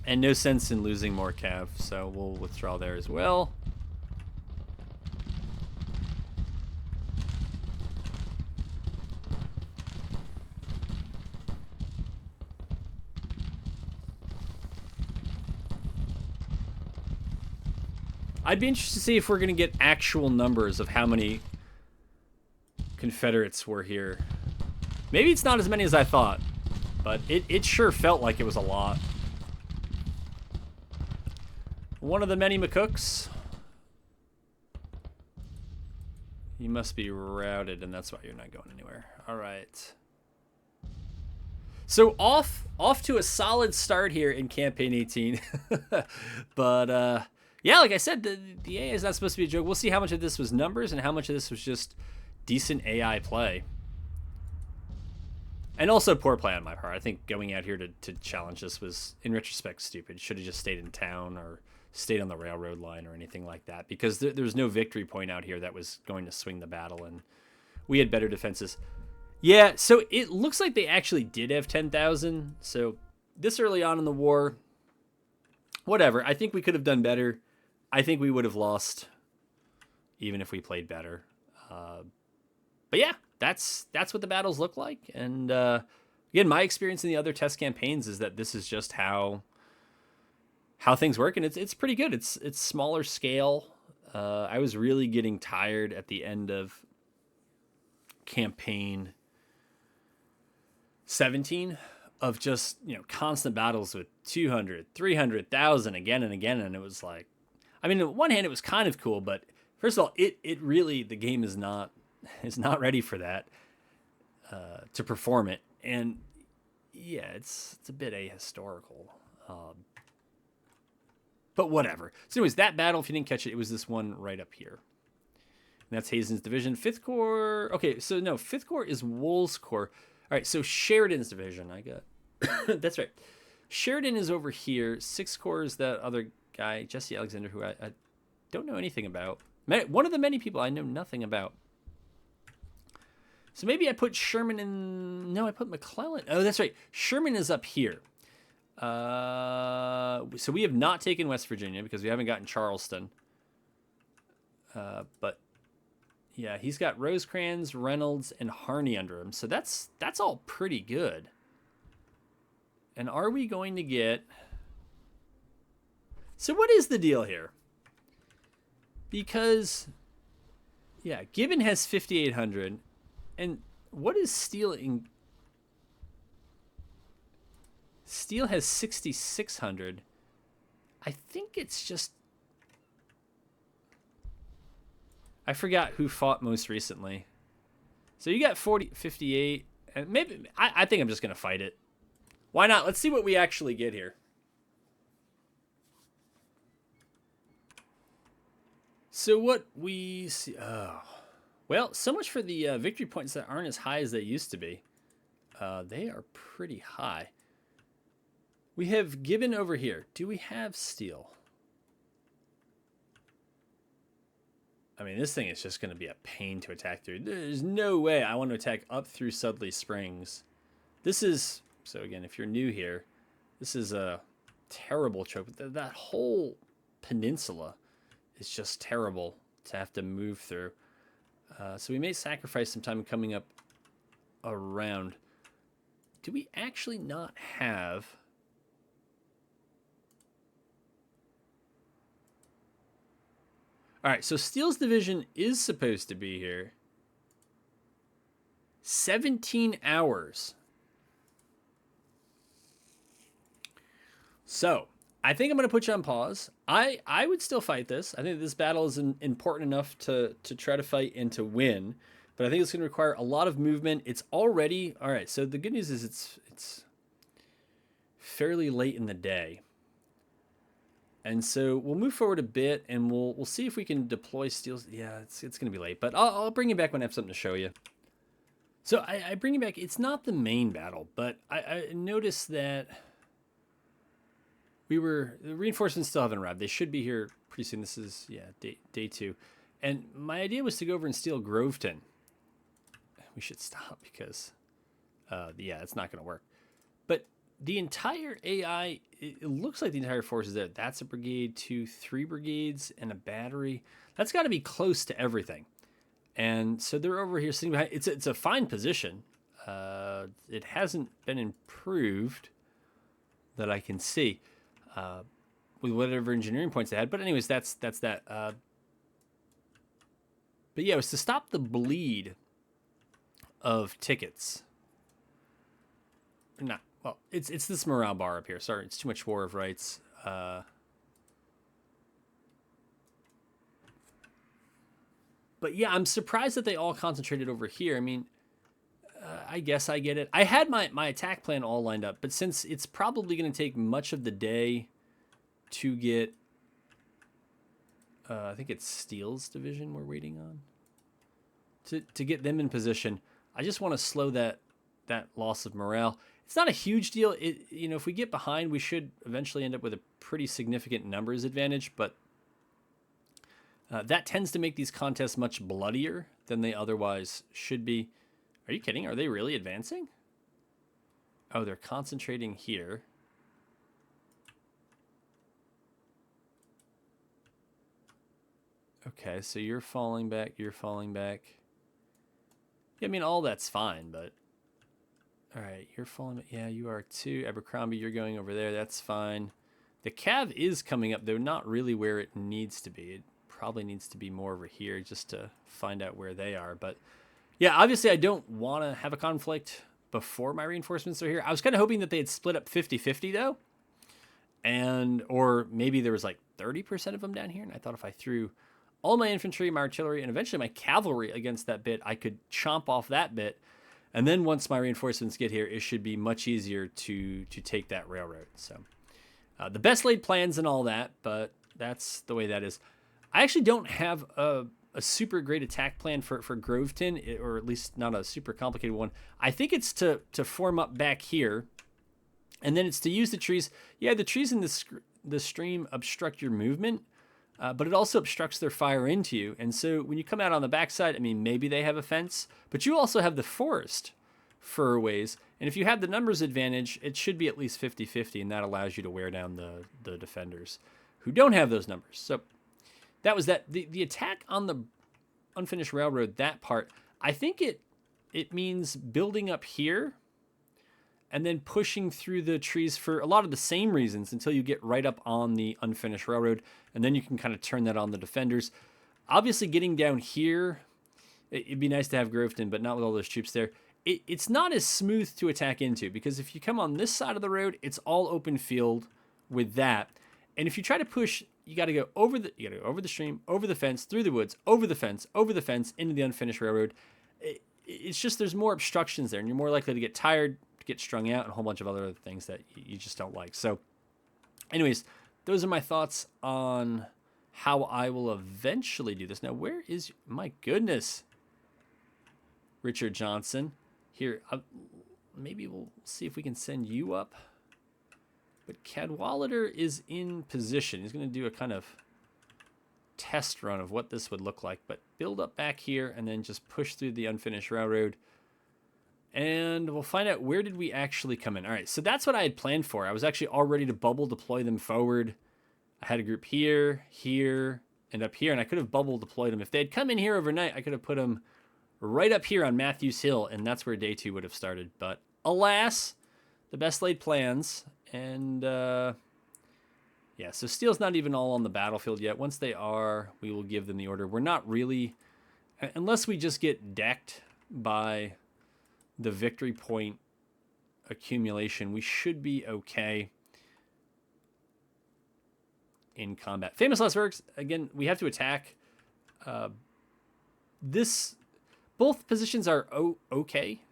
And no sense in losing more cav, so we'll withdraw there as well. I'd be interested to see if we're going to get actual numbers of how many Confederates were here. Maybe it's not as many as I thought, but it sure felt like it was a lot. One of the many McCooks. You must be routed, and that's why you're not going anywhere. All right. So off to a solid start here in Campaign 18. But, yeah, like I said, the AI is not supposed to be a joke. We'll see how much of this was numbers and how much of this was just decent AI play. And also poor play on my part. I think going out here to challenge this was, in retrospect, stupid. Should have just stayed in town or stayed on the railroad line or anything like that, because there's no victory point out here that was going to swing the battle, and we had better defenses. Yeah, so it looks like they actually did have 10,000. So this early on in the war, whatever. I think we could have done better. I think we would have lost even if we played better. But yeah, that's what the battles look like. And again, my experience in the other test campaigns is that this is just how things work, and it's pretty good. It's smaller scale. I was really getting tired at the end of campaign 17 of just, constant battles with 200, 300,000 again and again. And it was like, I mean, on one hand, it was kind of cool, but first of all, it really, the game is not ready for that, to perform it. And yeah, it's a bit ahistorical, but whatever. So anyways, that battle, if you didn't catch it, it was this one right up here. And that's Hazen's division. 5th Corps. Okay, so no, 5th Corps is Wool's Corps. All right, so Sheridan's division, I got. That's right. Sheridan is over here. 6th Corps is that other guy, Jesse Alexander, who I don't know anything about. One of the many people I know nothing about. So maybe I put Sherman in. No, I put McClellan. Oh, that's right. Sherman is up here. So we have not taken West Virginia because we haven't gotten Charleston. But yeah, he's got Rosecrans, Reynolds, and Harney under him. So that's all pretty good. And are we going to get... So what is the deal here? Because, yeah, Gibbon has 5,800. And what is Steele in... Steele has 6,600. I think it's just... I forgot who fought most recently. So you got 58, and maybe I think I'm just going to fight it. Why not? Let's see what we actually get here. So what we see... Oh. Well, so much for the victory points that aren't as high as they used to be. They are pretty high. We have Gibbon over here. Do we have Steele? I mean, this thing is just going to be a pain to attack through. There's no way I want to attack up through Sudley Springs. This is... So again, if you're new here, this is a terrible trope. That whole peninsula is just terrible to have to move through. So we may sacrifice some time coming up around. Do we actually not have... All right, so Steele's division is supposed to be here. 17 hours. So, I think I'm going to put you on pause. I would still fight this. I think this battle is important enough to try to fight and to win. But I think it's going to require a lot of movement. It's already... All right, so the good news is it's fairly late in the day. And so we'll move forward a bit, and we'll see if we can deploy Steele's... Yeah, it's going to be late, but I'll bring you back when I have something to show you. So I bring you back. It's not the main battle, but I noticed that the reinforcements still haven't arrived. They should be here pretty soon. This is, yeah, day 2. And my idea was to go over and steal Groveton. We should stop because, yeah, it's not going to work. But the entire AI, it looks like the entire force is there. That's a brigade, 3 brigades, and a battery. That's got to be close to everything. And so they're over here sitting behind. It's a fine position. It hasn't been improved that I can see with whatever engineering points they had. But anyways, that's that. But yeah, it was to stop the bleed of tickets. Not. Well, it's this morale bar up here. Sorry, it's too much War of Rights. But yeah, I'm surprised that they all concentrated over here. I mean, I guess I get it. I had my attack plan all lined up, but since it's probably going to take much of the day to get... I think it's Steele's division we're waiting on. To get them in position, I just want to slow that that loss of morale. It's not a huge deal. If we get behind, we should eventually end up with a pretty significant numbers advantage, but that tends to make these contests much bloodier than they otherwise should be. Are you kidding? Are they really advancing? Oh, they're concentrating here. Okay, so you're falling back, you're falling back. Yeah, I mean, all that's fine, but... All right, you're falling back. Yeah, you are too. Abercrombie, you're going over there. That's fine. The Cav is coming up, though not really where it needs to be. It probably needs to be more over here just to find out where they are. But, yeah, obviously I don't want to have a conflict before my reinforcements are here. I was kind of hoping that they had split up 50-50, though. Or maybe there was like 30% of them down here, and I thought if I threw all my infantry, my artillery, and eventually my cavalry against that bit, I could chomp off that bit. And then once my reinforcements get here, it should be much easier to take that railroad. So the best laid plans and all that, but that's the way that is. I actually don't have a super great attack plan for Groveton, or at least not a super complicated one. I think it's to form up back here, and then it's to use the trees. Yeah, the trees in the stream obstruct your movement, but it also obstructs their fire into you. And so when you come out on the backside, I mean, maybe they have a fence, but you also have the forest for a ways. And if you have the numbers advantage, it should be at least 50-50, and that allows you to wear down the defenders who don't have those numbers. So that was that. The attack on the unfinished railroad, that part, I think it means building up here and then pushing through the trees for a lot of the same reasons until you get right up on the unfinished railroad, and then you can kind of turn that on the defenders. Obviously, getting down here, it'd be nice to have Groveton, but not with all those troops there. It's not as smooth to attack into, because if you come on this side of the road, it's all open field with that. And if you try to push, you got to go over the stream, over the fence, through the woods, over the fence, into the unfinished railroad. It's just there's more obstructions there, and you're more likely to get tired, get strung out, and a whole bunch of other things that you just don't like. So anyways, those are my thoughts on how I will eventually do this. Now, where is, my goodness, Richard Johnson here? Maybe we'll see if we can send you up. But Cadwallader is in position. He's going to do a kind of test run of what this would look like, but build up back here and then just push through the unfinished railroad. And we'll find out where did we actually come in. All right, so that's what I had planned for. I was actually all ready to bubble deploy them forward. I had a group here, here, and up here, and I could have bubble deployed them. If they had come in here overnight, I could have put them right up here on Matthews Hill, and that's where day 2 would have started. But alas, the best laid plans, and yeah, so steel's not even all on the battlefield yet. Once they are, we will give them the order. We're not really, unless we just get decked by the victory point accumulation, we should be okay in combat. Famous last words. Again, we have to attack. Both positions are okay.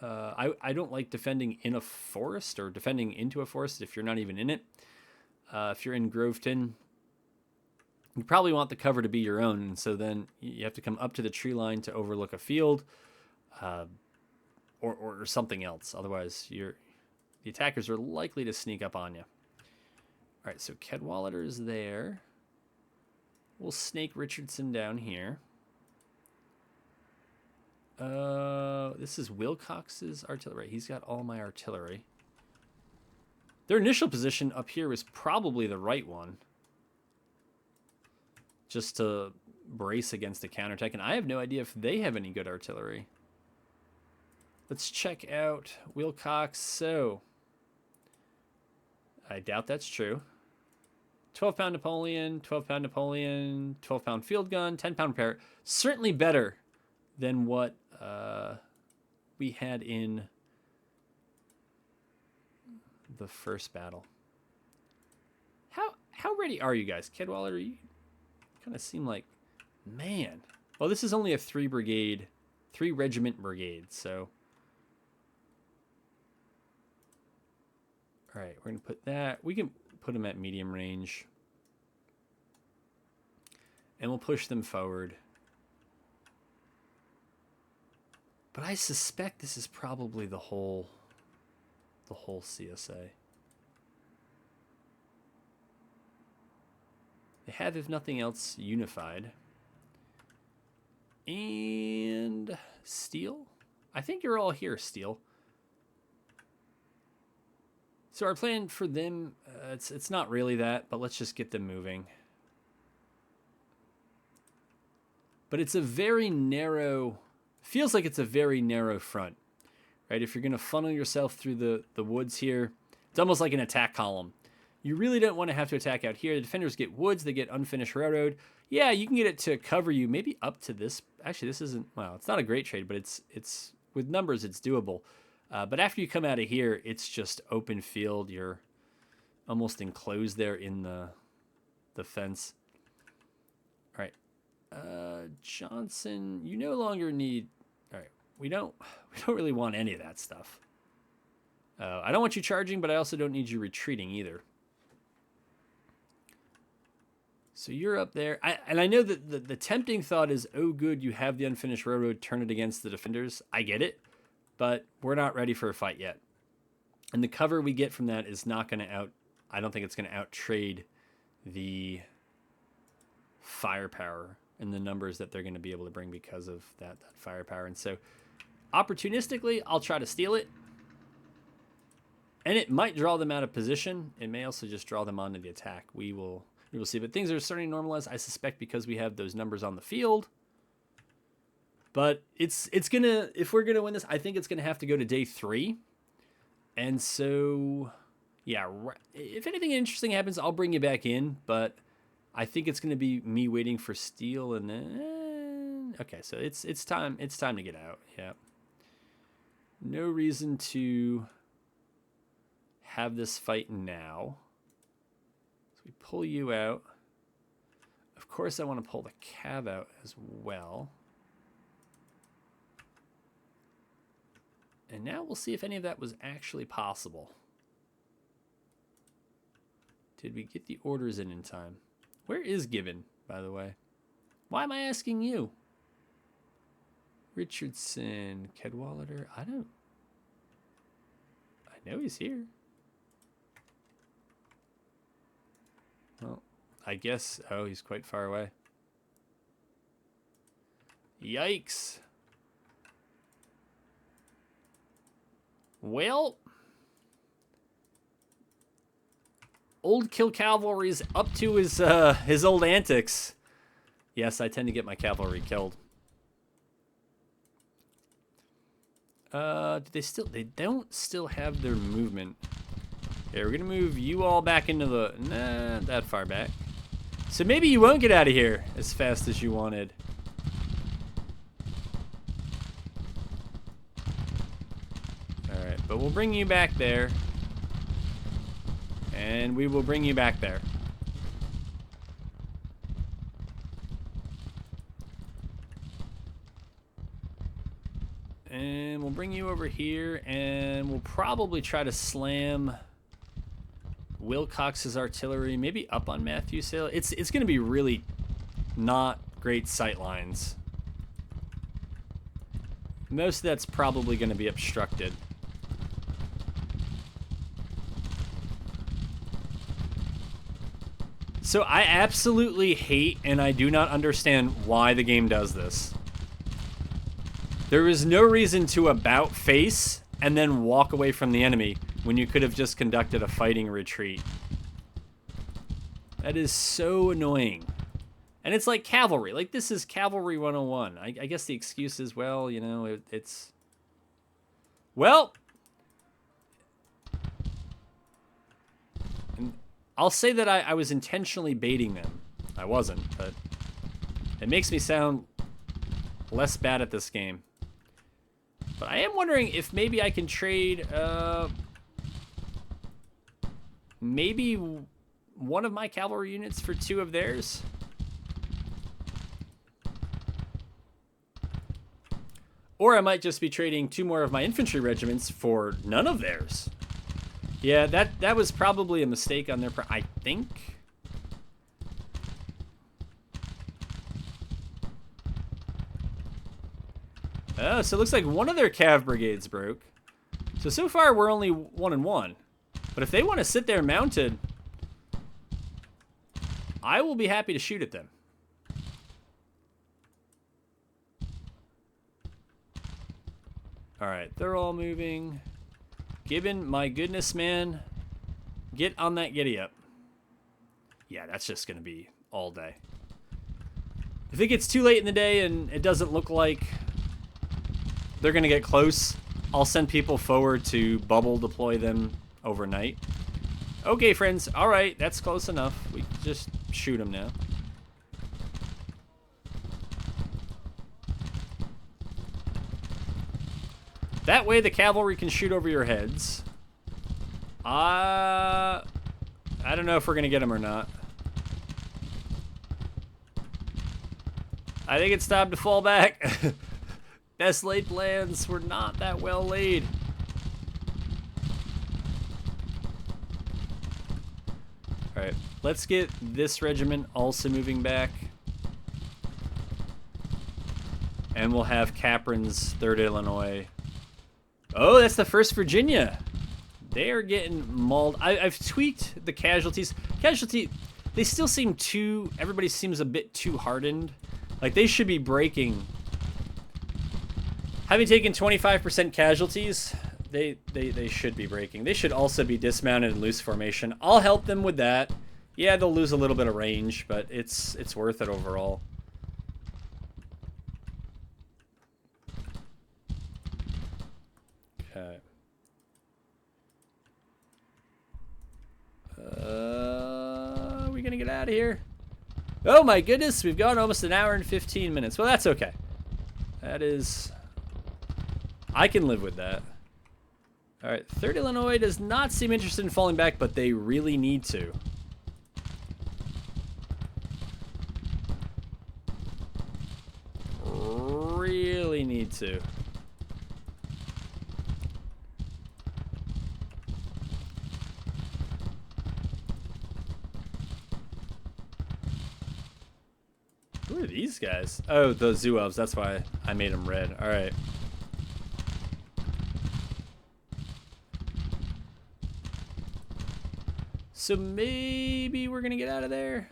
I don't like defending in a forest or defending into a forest if you're not even in it. If you're in Groveton, you probably want the cover to be your own, and so then you have to come up to the tree line to overlook a field. Or something else. Otherwise, the attackers are likely to sneak up on you. All right, so Cadwallader is there. We'll snake Richardson down here. This is Wilcox's artillery. He's got all my artillery. Their initial position up here was probably the right one, just to brace against a counterattack. And I have no idea if they have any good artillery. Let's check out Wilcox. So, I doubt that's true. 12-pound Napoleon, 12-pound Napoleon, 12-pound field gun, 10-pound repair. Certainly better than what we had in the first battle. How ready are you guys? Cadwallader, you kind of seem like, man. Well, this is only a 3-regiment brigade, so... All right, we're going to put that. We can put them at medium range. And we'll push them forward. But I suspect this is probably the whole CSA. They have, if nothing else, unified. And steel? I think you're all here, steel. So our plan for them, it's not really that, but let's just get them moving. But it's a very narrow, feels like it's a very narrow front, right? If you're going to funnel yourself through the woods here, it's almost like an attack column. You really don't want to have to attack out here. The defenders get woods, they get unfinished railroad. Yeah, you can get it to cover you maybe up to this. Actually, this isn't, well, it's not a great trade, but it's with numbers, it's doable. But after you come out of here, it's just open field. You're almost enclosed there in the fence. All right. Johnson, you no longer need, all right, we don't really want any of that stuff. I don't want you charging, but I also don't need you retreating either. So you're up there. And I know that the tempting thought is, oh, good, you have the unfinished railroad, turn it against the defenders. I get it, but we're not ready for a fight yet. And the cover we get from that is not going to I don't think it's going to out-trade the firepower and the numbers that they're going to be able to bring because of that firepower. And so opportunistically, I'll try to steal it. And it might draw them out of position. It may also just draw them onto the attack. We will see. But things are starting to normalize, I suspect, because we have those numbers on the field. But it's gonna, if we're gonna win this, I think it's gonna have to go to day 3. And so, yeah, if anything interesting happens, I'll bring you back in. But I think it's gonna be me waiting for steel, and then okay, so it's time to get out. Yeah, no reason to have this fight now. So we pull you out. Of course, I want to pull the Cav out as well. And now we'll see if any of that was actually possible. Did we get the orders in time? Where is Gibbon, by the way? Why am I asking you? Richardson, Cadwallader, I know he's here. Well, I guess, oh, he's quite far away. Yikes. Well, old Kill Cavalry's up to his old antics. Yes, I tend to get my cavalry killed. Do they don't still have their movement. Okay, we're gonna move you all back into the, nah, that far back. So maybe you won't get out of here as fast as you wanted. Alright, but we'll bring you back there. And we will bring you back there. And we'll bring you over here, and we'll probably try to slam Wilcox's artillery, maybe up on Matthew Sale. It's going to be really not great sight lines. Most of that's probably going to be obstructed. So I absolutely hate, and I do not understand why the game does this. There is no reason to about face and then walk away from the enemy when you could have just conducted a fighting retreat. That is so annoying. And it's like cavalry. Like, this is Cavalry 101. I guess the excuse is, well, you know, it's... Well... And I'll say that I was intentionally baiting them. I wasn't, but... It makes me sound less bad at this game. But I am wondering if maybe I can trade, maybe one of my cavalry units for 2 of theirs. Or I might just be trading 2 more of my infantry regiments for none of theirs. Yeah, that was probably a mistake on their part, I think. Oh, so it looks like one of their cav brigades broke. So far we're only 1-1. But if they want to sit there mounted, I will be happy to shoot at them. Alright, they're all moving. Gibbon, my goodness, man. Get on that giddy up. Yeah, that's just going to be all day. If it gets too late in the day and it doesn't look like they're going to get close, I'll send people forward to bubble deploy them overnight. Okay, friends. All right, that's close enough. We can just shoot them now. That way the cavalry can shoot over your heads. I don't know if we're going to get them or not. I think it's time to fall back. Best laid plans were not that well laid. Alright, let's get this regiment also moving back. And we'll have Capron's 3rd Illinois. Oh, that's the 1st Virginia. They are getting mauled. I've tweaked the casualties. They still seem too... Everybody seems a bit too hardened. Like, they should be breaking. Having taken 25% casualties, they should be breaking. They should also be dismounted in loose formation. I'll help them with that. Yeah, they'll lose a little bit of range, but it's worth it overall. Okay. Are we gonna get out of here? Oh my goodness, we've gone almost an hour and 15 minutes. Well, that's okay. That is... I can live with that. Alright, 3rd Illinois does not seem interested in falling back, but they really need to. Really need to. Who are these guys? Oh, the Zoo Elves. That's why I made them red. All right. So maybe we're going to get out of there.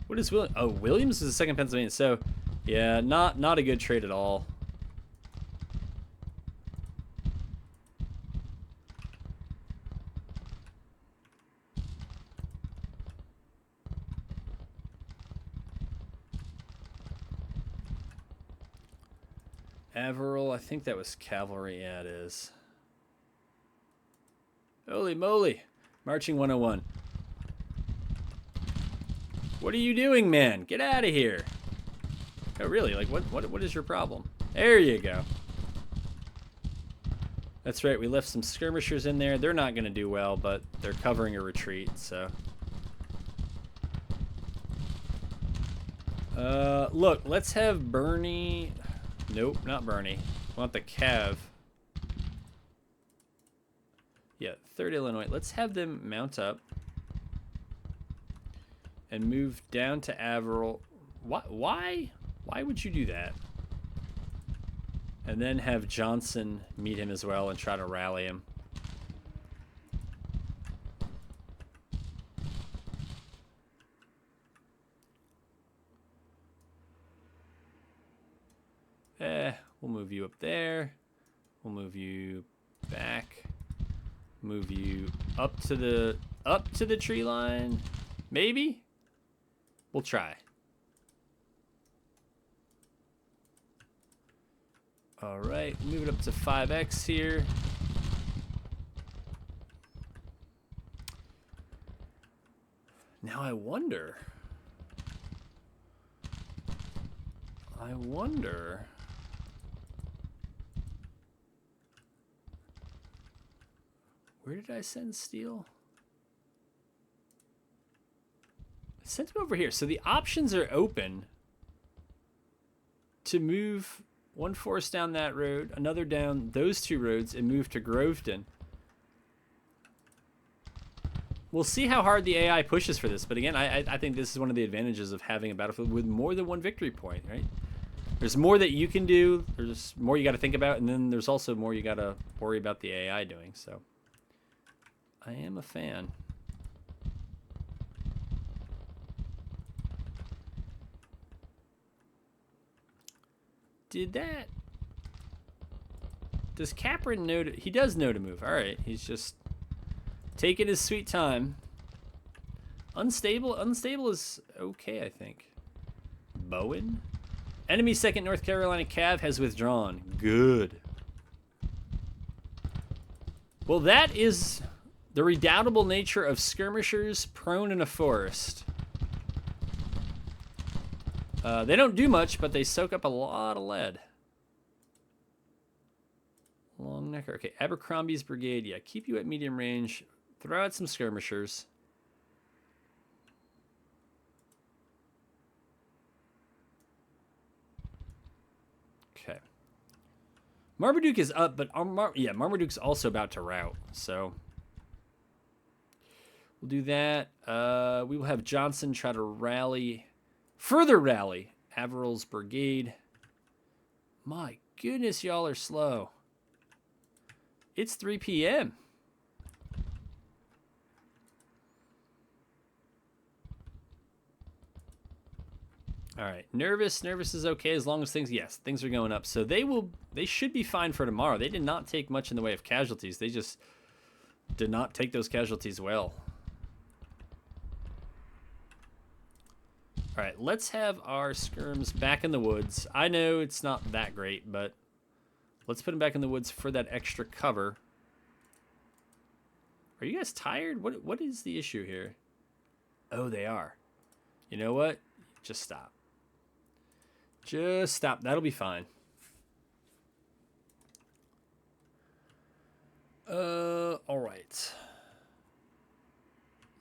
What is Williams? Oh, Williams is the 2nd Pennsylvania. So, yeah, not a good trade at all. Averill, I think that was cavalry. Yeah, it is. Holy moly. Marching 101. What are you doing, man? Get out of here. Oh, really? Like, what is your problem? There you go. That's right. We left some skirmishers in there. They're not going to do well, but they're covering a retreat, so. Look, let's have Bernie... Nope, not Bernie. I want the Cav. Yeah, 3rd Illinois. Let's have them mount up and move down to Averill. Why? Why would you do that? And then have Johnson meet him as well and try to rally him. We'll move you up there. We'll move you back. Move you up to the tree line. Maybe? We'll try. All right, move it up to 5x here. Now I wonder. Where did I send Steel? I sent him over here. So the options are open to move one force down that road, another down those 2 roads, and move to Groveton. we'll see how hard the AI pushes for this. But again, I think this is one of the advantages of having a battlefield with more than one victory point, right? There's more that you can do. There's more you got to think about, and then there's also more you got to worry about the AI doing. So I am a fan. Did that... Does Capron know to... He does know to move. All right, he's just taking his sweet time. Unstable? Unstable is okay, I think. Bowen? Enemy 2nd North Carolina Cav has withdrawn. Good. Well, that is the redoubtable nature of skirmishers prone in a forest. They don't do much, but they soak up a lot of lead. Long necker. Okay, Abercrombie's brigade. Yeah, keep you at medium range. Throw out some skirmishers. Okay. Marmaduke is up, but Marmaduke's also about to rout, so we'll do that. We will have Johnson try to further rally Averill's brigade. My goodness, y'all are slow. It's 3 p.m. All right, nervous is okay as long as things are going up. So they should be fine for tomorrow. They did not take much in the way of casualties. They just did not take those casualties well. All right, let's have our skirms back in the woods. I know it's not that great, but let's put them back in the woods for that extra cover. Are you guys tired? What is the issue here? Oh, they are. You know what? Just stop. Just stop. That'll be fine. All right.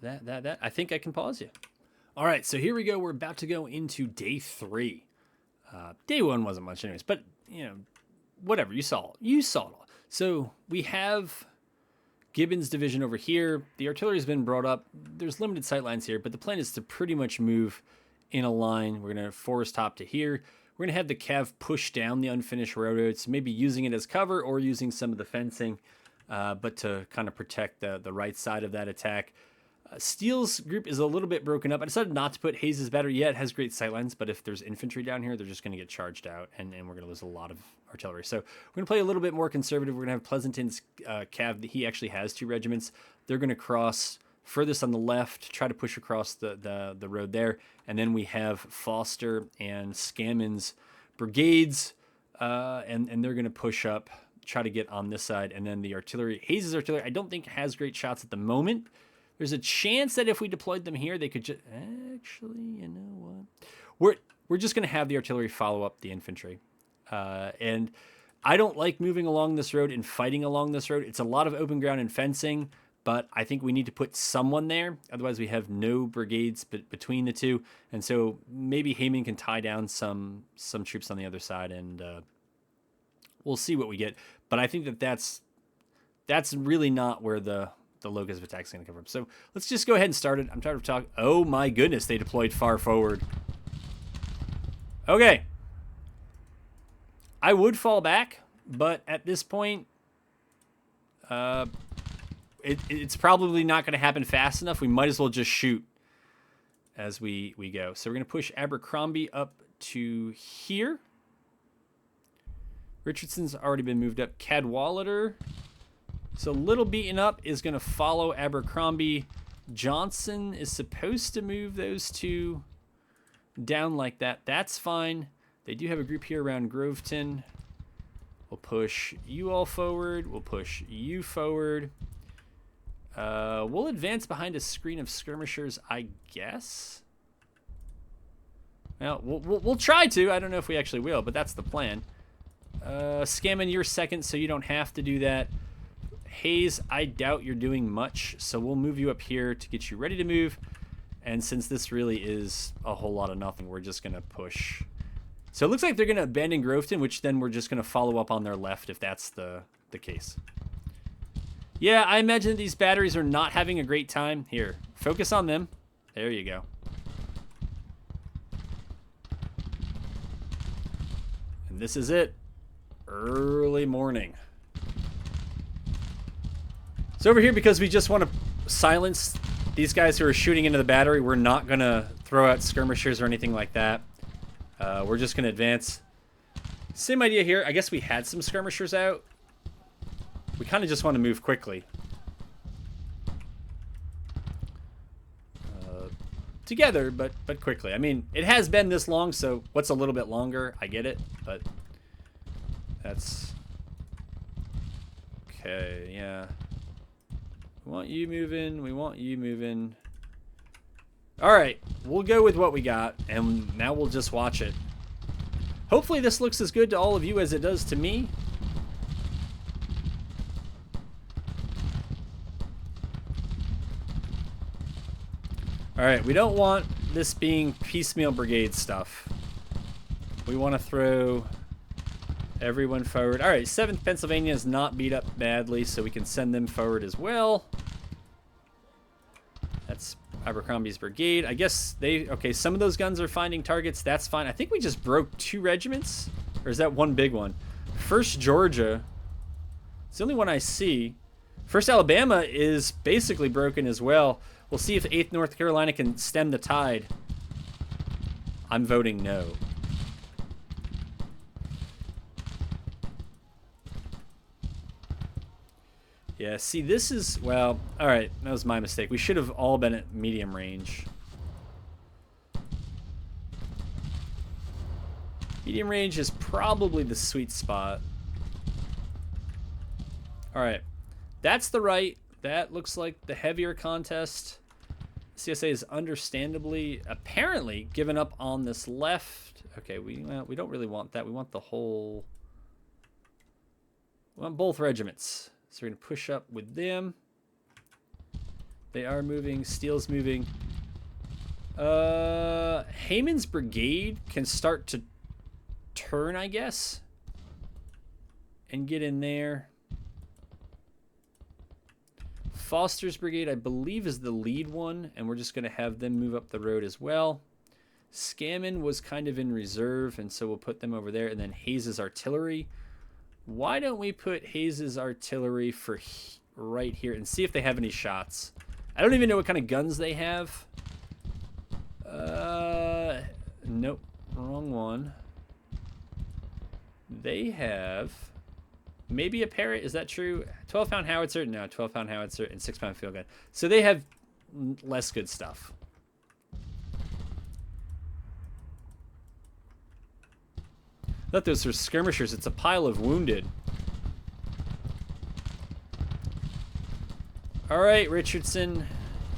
That. I think I can pause you. All right, so here we go. We're about to go into day 3. Day 1 wasn't much anyways, but, you know, whatever. You saw it all. So we have Gibbon's division over here. The artillery has been brought up. There's limited sight lines here, but the plan is to pretty much move in a line. We're going to forest top to here. We're going to have the Cav push down the unfinished railroads, maybe using it as cover or using some of the fencing, but to kind of protect the right side of that attack. Steele's group is a little bit broken up. I decided not to put Hayes' battery yet. It has great sightlines, but if there's infantry down here, they're just going to get charged out, and we're going to lose a lot of artillery. So we're going to play a little bit more conservative. We're going to have Pleasanton's Cav. He actually has 2 regiments. They're going to cross furthest on the left, try to push across the road there, and then we have Foster and Scammond's brigades, and they're going to push up, try to get on this side, and then the artillery. Hayes' artillery, I don't think has great shots at the moment. There's a chance that if we deployed them here, they could just... Actually, you know what? We're just going to have the artillery follow up the infantry. And I don't like moving along this road and fighting along this road. It's a lot of open ground and fencing, but I think we need to put someone there. Otherwise, we have no brigades between the two. And so maybe Heyman can tie down some troops on the other side, and we'll see what we get. But I think that's really not where the locus of attack is going to come from. So let's just go ahead and start it. I'm tired of talking. Oh my goodness, they deployed far forward. Okay. I would fall back, but at this point, it's probably not going to happen fast enough. We might as well just shoot as we go. So we're going to push Abercrombie up to here. Richardson's already been moved up. Cadwallader, so little beaten up, is going to follow Abercrombie. Johnson is supposed to move those 2 down like that. That's fine. They do have a group here around Groveton. We'll push you all forward. We'll push you forward. We'll advance behind a screen of skirmishers, I guess. Well, we'll try to. I don't know if we actually will, but that's the plan. Scammon, you're second, so you don't have to do that. Hayes, I doubt you're doing much, so we'll move you up here to get you ready to move. And since this really is a whole lot of nothing, we're just going to push. So it looks like they're going to abandon Groveton, which then we're just going to follow up on their left if that's the case. Yeah, I imagine that these batteries are not having a great time. Here, focus on them. There you go. And this is it. Early morning. So over here, because we just want to silence these guys who are shooting into the battery, we're not going to throw out skirmishers or anything like that. We're just going to advance. Same idea here. I guess we had some skirmishers out. We kind of just want to move quickly. Together, but quickly. I mean, it has been this long, so what's a little bit longer? I get it, but that's... Okay, yeah. We want you moving. We want you moving. All right, we'll go with what we got, and now we'll just watch it. Hopefully this looks as good to all of you as it does to me. All right, we don't want this being piecemeal brigade stuff. We want to throw everyone forward. All right, 7th Pennsylvania is not beat up badly, so we can send them forward as well. That's Abercrombie's brigade. I guess they... Okay, some of those guns are finding targets. That's fine. I think we just broke 2 regiments. Or is that one big one? 1st Georgia. It's the only one I see. 1st Alabama is basically broken as well. We'll see if 8th North Carolina can stem the tide. I'm voting no. Yeah, see, this is... Well, alright, that was my mistake. We should have all been at medium range. Medium range is probably the sweet spot. Alright, that's the right. That looks like the heavier contest. CSA is understandably, apparently, given up on this left. Okay, we don't really want that. We want the whole... We want both regiments. So we're going to push up with them. They are moving. Steele's moving. Heyman's brigade can start to turn, I guess. And get in there. Foster's brigade, I believe, is the lead one. And we're just going to have them move up the road as well. Scammon was kind of in reserve, and so we'll put them over there. And then Hayes's artillery. Why don't we put Hayes's artillery for right here and see if they have any shots? I don't even know what kind of guns they have. Nope, wrong one. They have maybe a Parrott. Is that true? 12-pound howitzer? No, 12-pound howitzer and 6-pound field gun. So they have less good stuff. I thought those were skirmishers. It's a pile of wounded. All right, Richardson,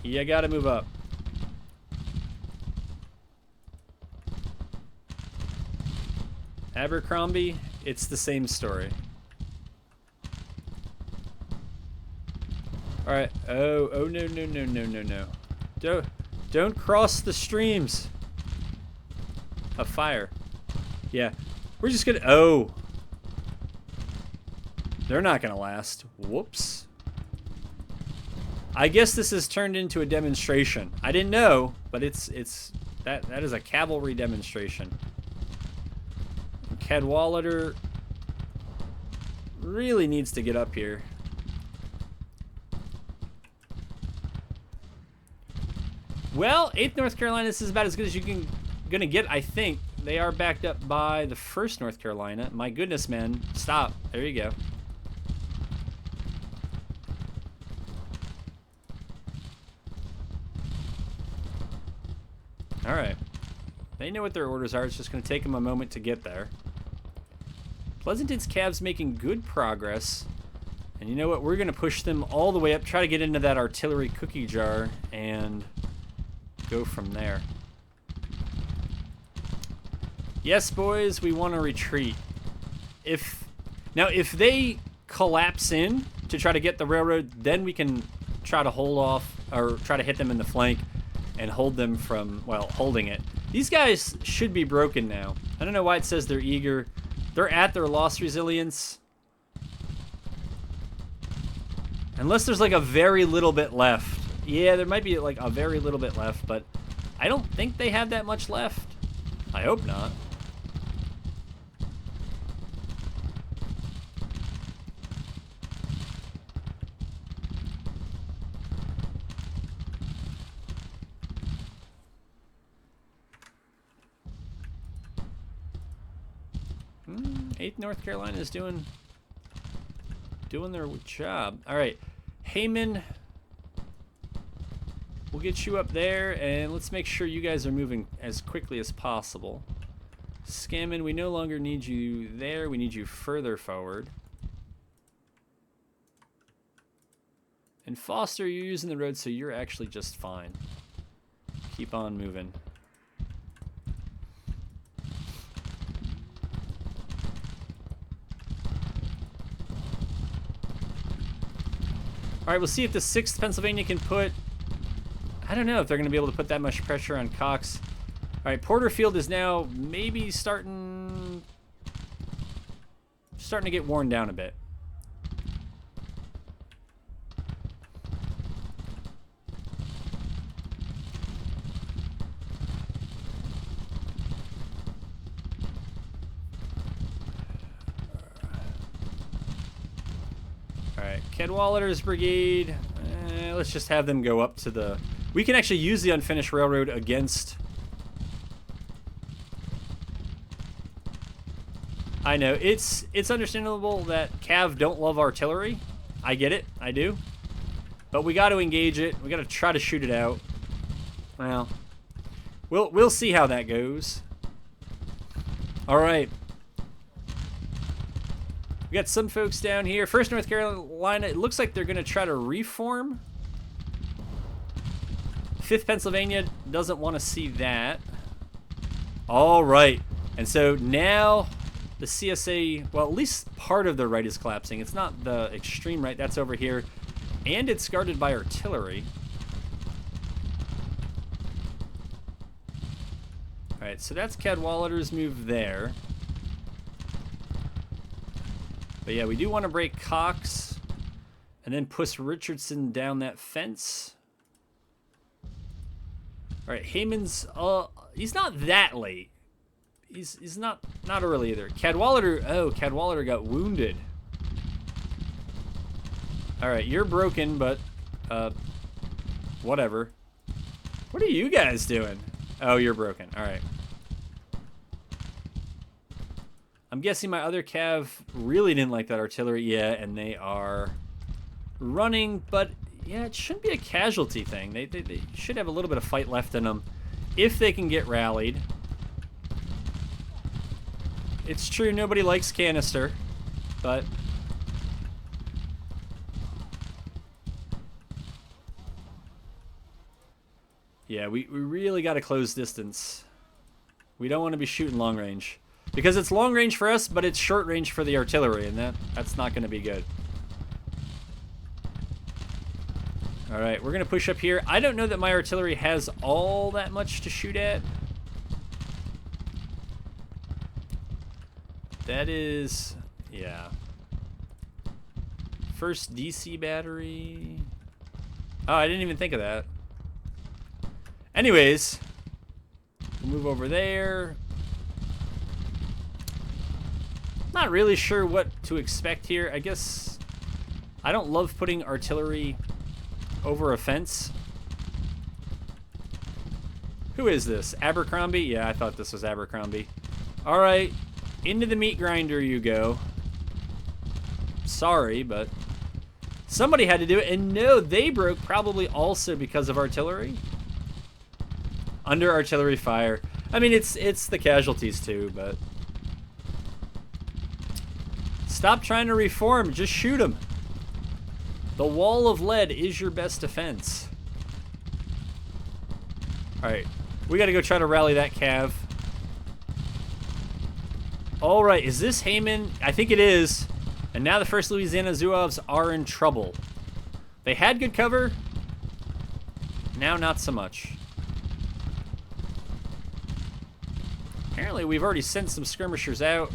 you gotta move up. Abercrombie, it's the same story. All right. Oh no. Don't cross the streams of fire. Yeah. We're just gonna... Oh. They're not gonna last. Whoops. I guess this has turned into a demonstration. I didn't know, but that is a cavalry demonstration. Cadwallader really needs to get up here. Well, 8th North Carolina, this is about as good as you gonna get, I think. They are backed up by the 1st North Carolina. My goodness, man. Stop. There you go. All right. They know what their orders are. It's just going to take them a moment to get there. Pleasanton's Cavs making good progress. And you know what? We're going to push them all the way up. Try to get into that artillery cookie jar and go from there. Yes, boys, we want to retreat. If they collapse in to try to get the railroad, then we can try to hold off or try to hit them in the flank and hold them from, well, holding it. These guys should be broken now. I don't know why it says they're eager. They're at their lost resilience. Unless there's like a very little bit left. Yeah, there might be like a very little bit left, but I don't think they have that much left. I hope not. Eighth North Carolina is doing their job. All right, Heyman, we'll get you up there, and let's make sure you guys are moving as quickly as possible. Scammon, we no longer need you there. We need you further forward. And Foster, you're using the road, so you're actually just fine. Keep on moving. All right, we'll see if the 6th Pennsylvania can put... I don't know if they're going to be able to put that much pressure on Cox. All right, Porterfield is now maybe starting to get worn down a bit. Cadwalader's brigade, let's just have them go up to the... We can actually use the unfinished railroad against... I know, it's understandable that Cav don't love artillery. I get it, I do. But we got to engage it. We got to try to shoot it out. Well, we'll see how that goes. All right. We got some folks down here. First North Carolina, it looks like they're going to try to reform. 5th Pennsylvania doesn't want to see that. All right. And so now the CSA, well, at least part of the right is collapsing. It's not the extreme right. That's over here. And it's guarded by artillery. All right, so that's Cadwalader's move there. But yeah, we do want to break Cox and then push Richardson down that fence. All right, Heyman's, he's not that late. He's not early either. Cadwalader got wounded. All right, you're broken, but whatever. What are you guys doing? Oh, you're broken. All right. I'm guessing my other Cav really didn't like that artillery. Yeah, and they are running, but yeah, it shouldn't be a casualty thing. They should have a little bit of fight left in them if they can get rallied. It's true, nobody likes canister, but... Yeah, we really got to close distance. We don't want to be shooting long range. Because it's long range for us, but it's short range for the artillery, and that's not going to be good. All right, we're going to push up here. I don't know that my artillery has all that much to shoot at. That is, yeah. First DC battery. Oh, I didn't even think of that. Anyways, we'll move over there. Not really sure what to expect here. I guess I don't love putting artillery over a fence. Who is this? Abercrombie? Yeah, I thought this was Abercrombie. All right, into the meat grinder you go. Sorry, but somebody had to do it. And no, they broke probably also because of artillery. Under artillery fire. I mean, it's the casualties too, but... Stop trying to reform. Just shoot them. The wall of lead is your best defense. All right. We got to go try to rally that Cav. All right. Is this Heyman? I think it is. And now the 1st Louisiana Zouaves are in trouble. They had good cover. Now not so much. Apparently we've already sent some skirmishers out.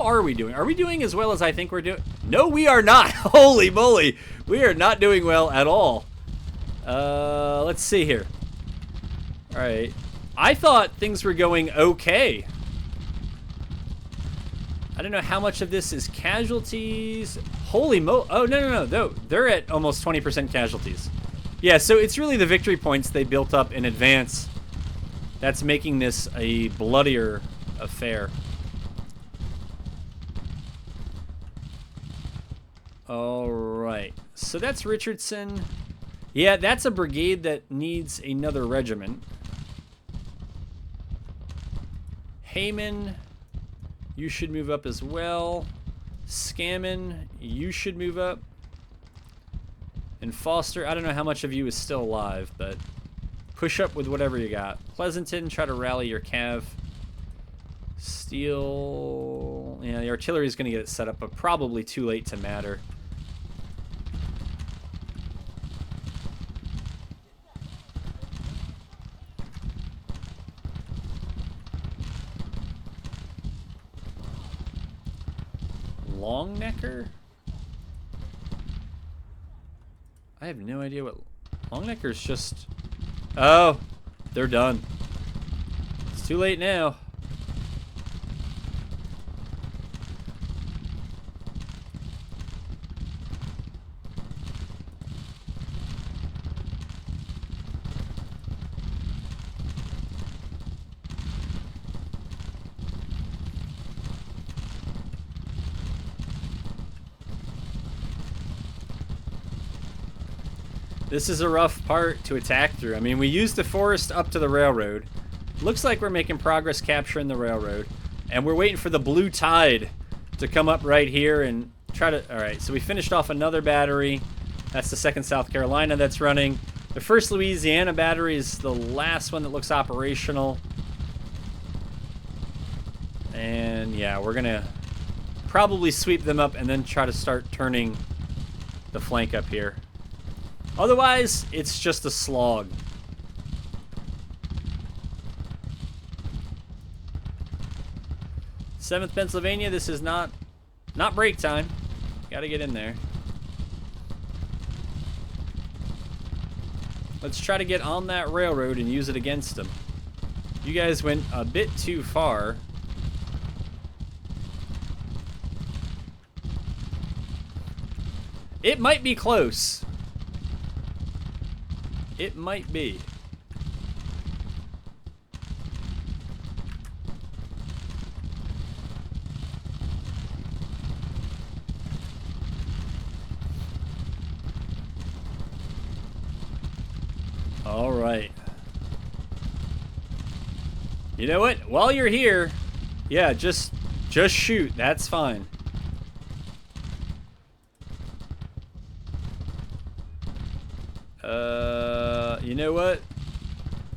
How are we doing? Are we doing as well as I think we're doing? No, we are not. Holy moly. We are not doing well at all. Let's see here. All right. I thought things were going okay. I don't know how much of this is casualties. Holy mo... Oh, no. They're at almost 20% casualties. Yeah, so it's really the victory points they built up in advance that's making this a bloodier affair. All right. So that's Richardson. Yeah, that's a brigade that needs another regiment. Heyman, you should move up as well. Scammon, you should move up. And Foster, I don't know how much of you is still alive, but push up with whatever you got. Pleasanton, try to rally your cav. Steel, yeah, the artillery is going to get it set up, but probably too late to matter. Longnecker? I have no idea what... Longnecker's just... Oh, they're done. It's too late now. This is a rough part to attack through. I mean, we used the forest up to the railroad. Looks like we're making progress capturing the railroad. And we're waiting for the blue tide to come up right here and try to... Alright, so we finished off another battery. That's the 2nd South Carolina that's running. The 1st Louisiana battery is the last one that looks operational. And yeah, we're going to probably sweep them up and then try to start turning the flank up here. Otherwise, it's just a slog. 7th Pennsylvania, this is not break time. Gotta get in there. Let's try to get on that railroad and use it against them. You guys went a bit too far. It might be close. It might be. All right. You know what? While you're here, yeah, just shoot. That's fine. You know what?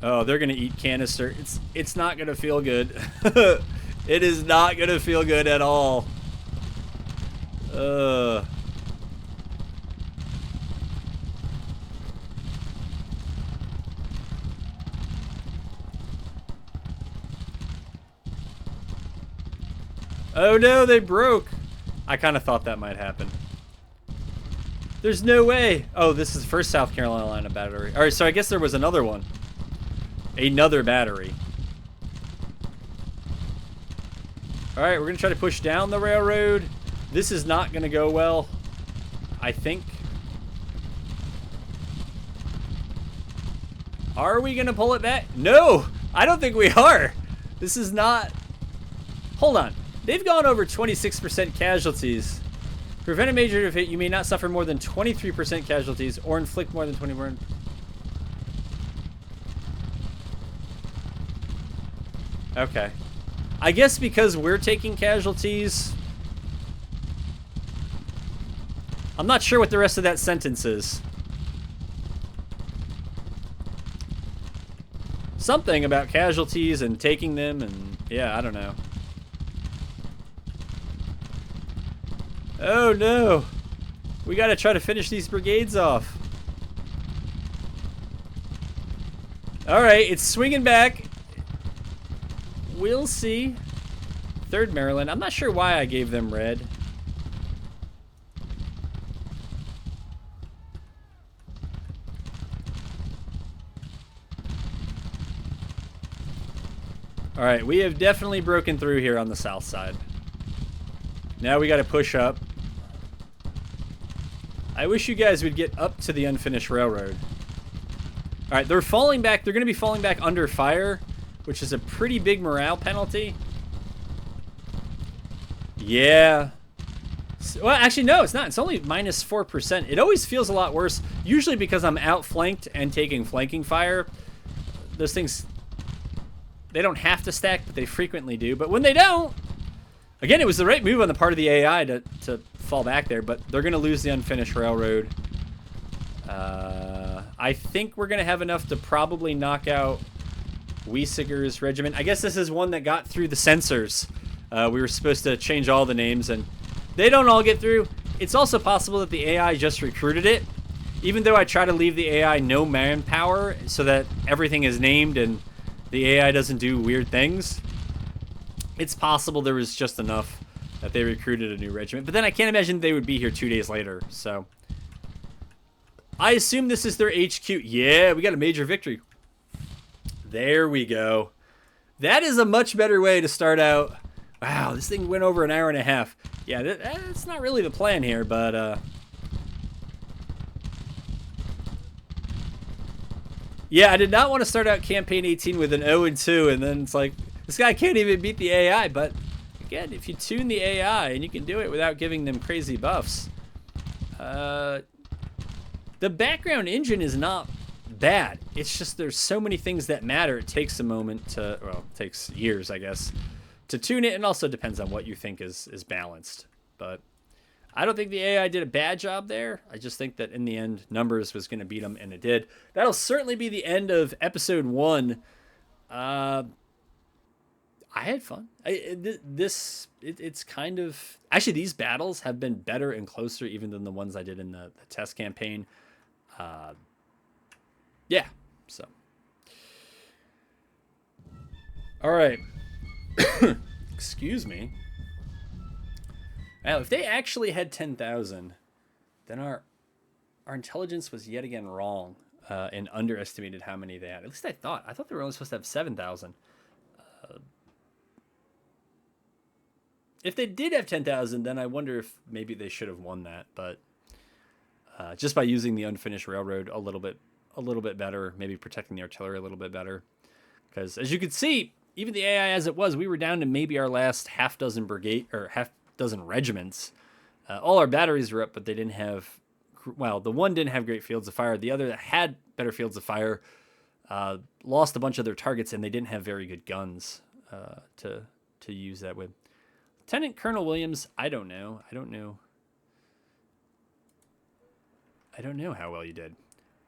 Oh, they're gonna eat canister. It's not gonna feel good. It is not gonna feel good at all. Oh no, they broke. I kind of thought that might happen. There's no way. Oh, this is 1st South Carolina battery. All right, so I guess there was another one. Another battery. All right, we're going to try to push down the railroad. This is not going to go well, I think. Are we going to pull it back? No, I don't think we are. This is not... Hold on. They've gone over 26% casualties. Prevent a major defeat, you may not suffer more than 23% casualties or inflict more than 21. Okay. I guess because we're taking casualties. I'm not sure what the rest of that sentence is. Something about casualties and taking them and yeah, I don't know. Oh no! We gotta try to finish these brigades off. Alright, it's swinging back. We'll see. 3rd Maryland. I'm not sure why I gave them red. All right, we have definitely broken through here on the south side. Now we got to push up. I wish you guys would get up to the unfinished railroad. All right, they're falling back. They're going to be falling back under fire, which is a pretty big morale penalty. Yeah. Well, actually, no, it's not. It's only -4%. It always feels a lot worse, usually because I'm outflanked and taking flanking fire. Those things, they don't have to stack, but they frequently do. But when they don't, again, it was the right move on the part of the AI to fall back there, but they're going to lose the unfinished railroad. I think we're going to have enough to probably knock out Wiesiger's regiment. I guess this is one that got through the censors. We were supposed to change all the names, and they don't all get through. It's also possible that the AI just recruited it. Even though I try to leave the AI no manpower so that everything is named and the AI doesn't do weird things, it's possible there was just enough that they recruited a new regiment. But then I can't imagine they would be here 2 days later, so I assume this is their HQ. Yeah, we got a major victory. There we go. That is a much better way to start out. Wow, this thing went over an hour and a half. Yeah, that's not really the plan here, but yeah, I did not want to start out campaign 18 with an 0-2, and then it's like, this guy can't even beat the AI. But again, if you tune the AI, and you can do it without giving them crazy buffs, the background engine is not bad. It's just there's so many things that matter. It takes a moment to, well, it takes years, I guess, to tune it, and also depends on what you think is balanced. But I don't think the AI did a bad job there. I just think that in the end, numbers was going to beat them, and it did. That'll certainly be the end of episode 1. I had fun. It's kind of, actually, these battles have been better and closer even than the ones I did in the test campaign. Yeah, so. All right. Excuse me. Now, if they actually had 10,000, then our intelligence was yet again wrong and underestimated how many they had. At least I thought. I thought they were only supposed to have 7,000. If they did have 10,000, then I wonder if maybe they should have won that. But just by using the unfinished railroad a little bit better, maybe protecting the artillery a little bit better. Because as you can see, even the AI as it was, we were down to maybe our last half dozen regiments. All our batteries were up, but they didn't have, well, the one didn't have great fields of fire. The other that had better fields of fire lost a bunch of their targets, and they didn't have very good guns to use that with. Lieutenant Colonel Williams, I don't know how well you did.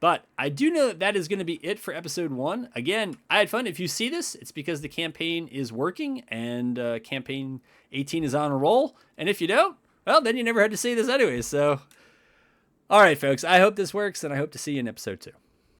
But I do know that is going to be it for episode 1. Again, I had fun. If you see this, it's because the campaign is working and campaign 18 is on a roll. And if you don't, well, then you never had to see this anyway. So, all right, folks, I hope this works, and I hope to see you in episode 2.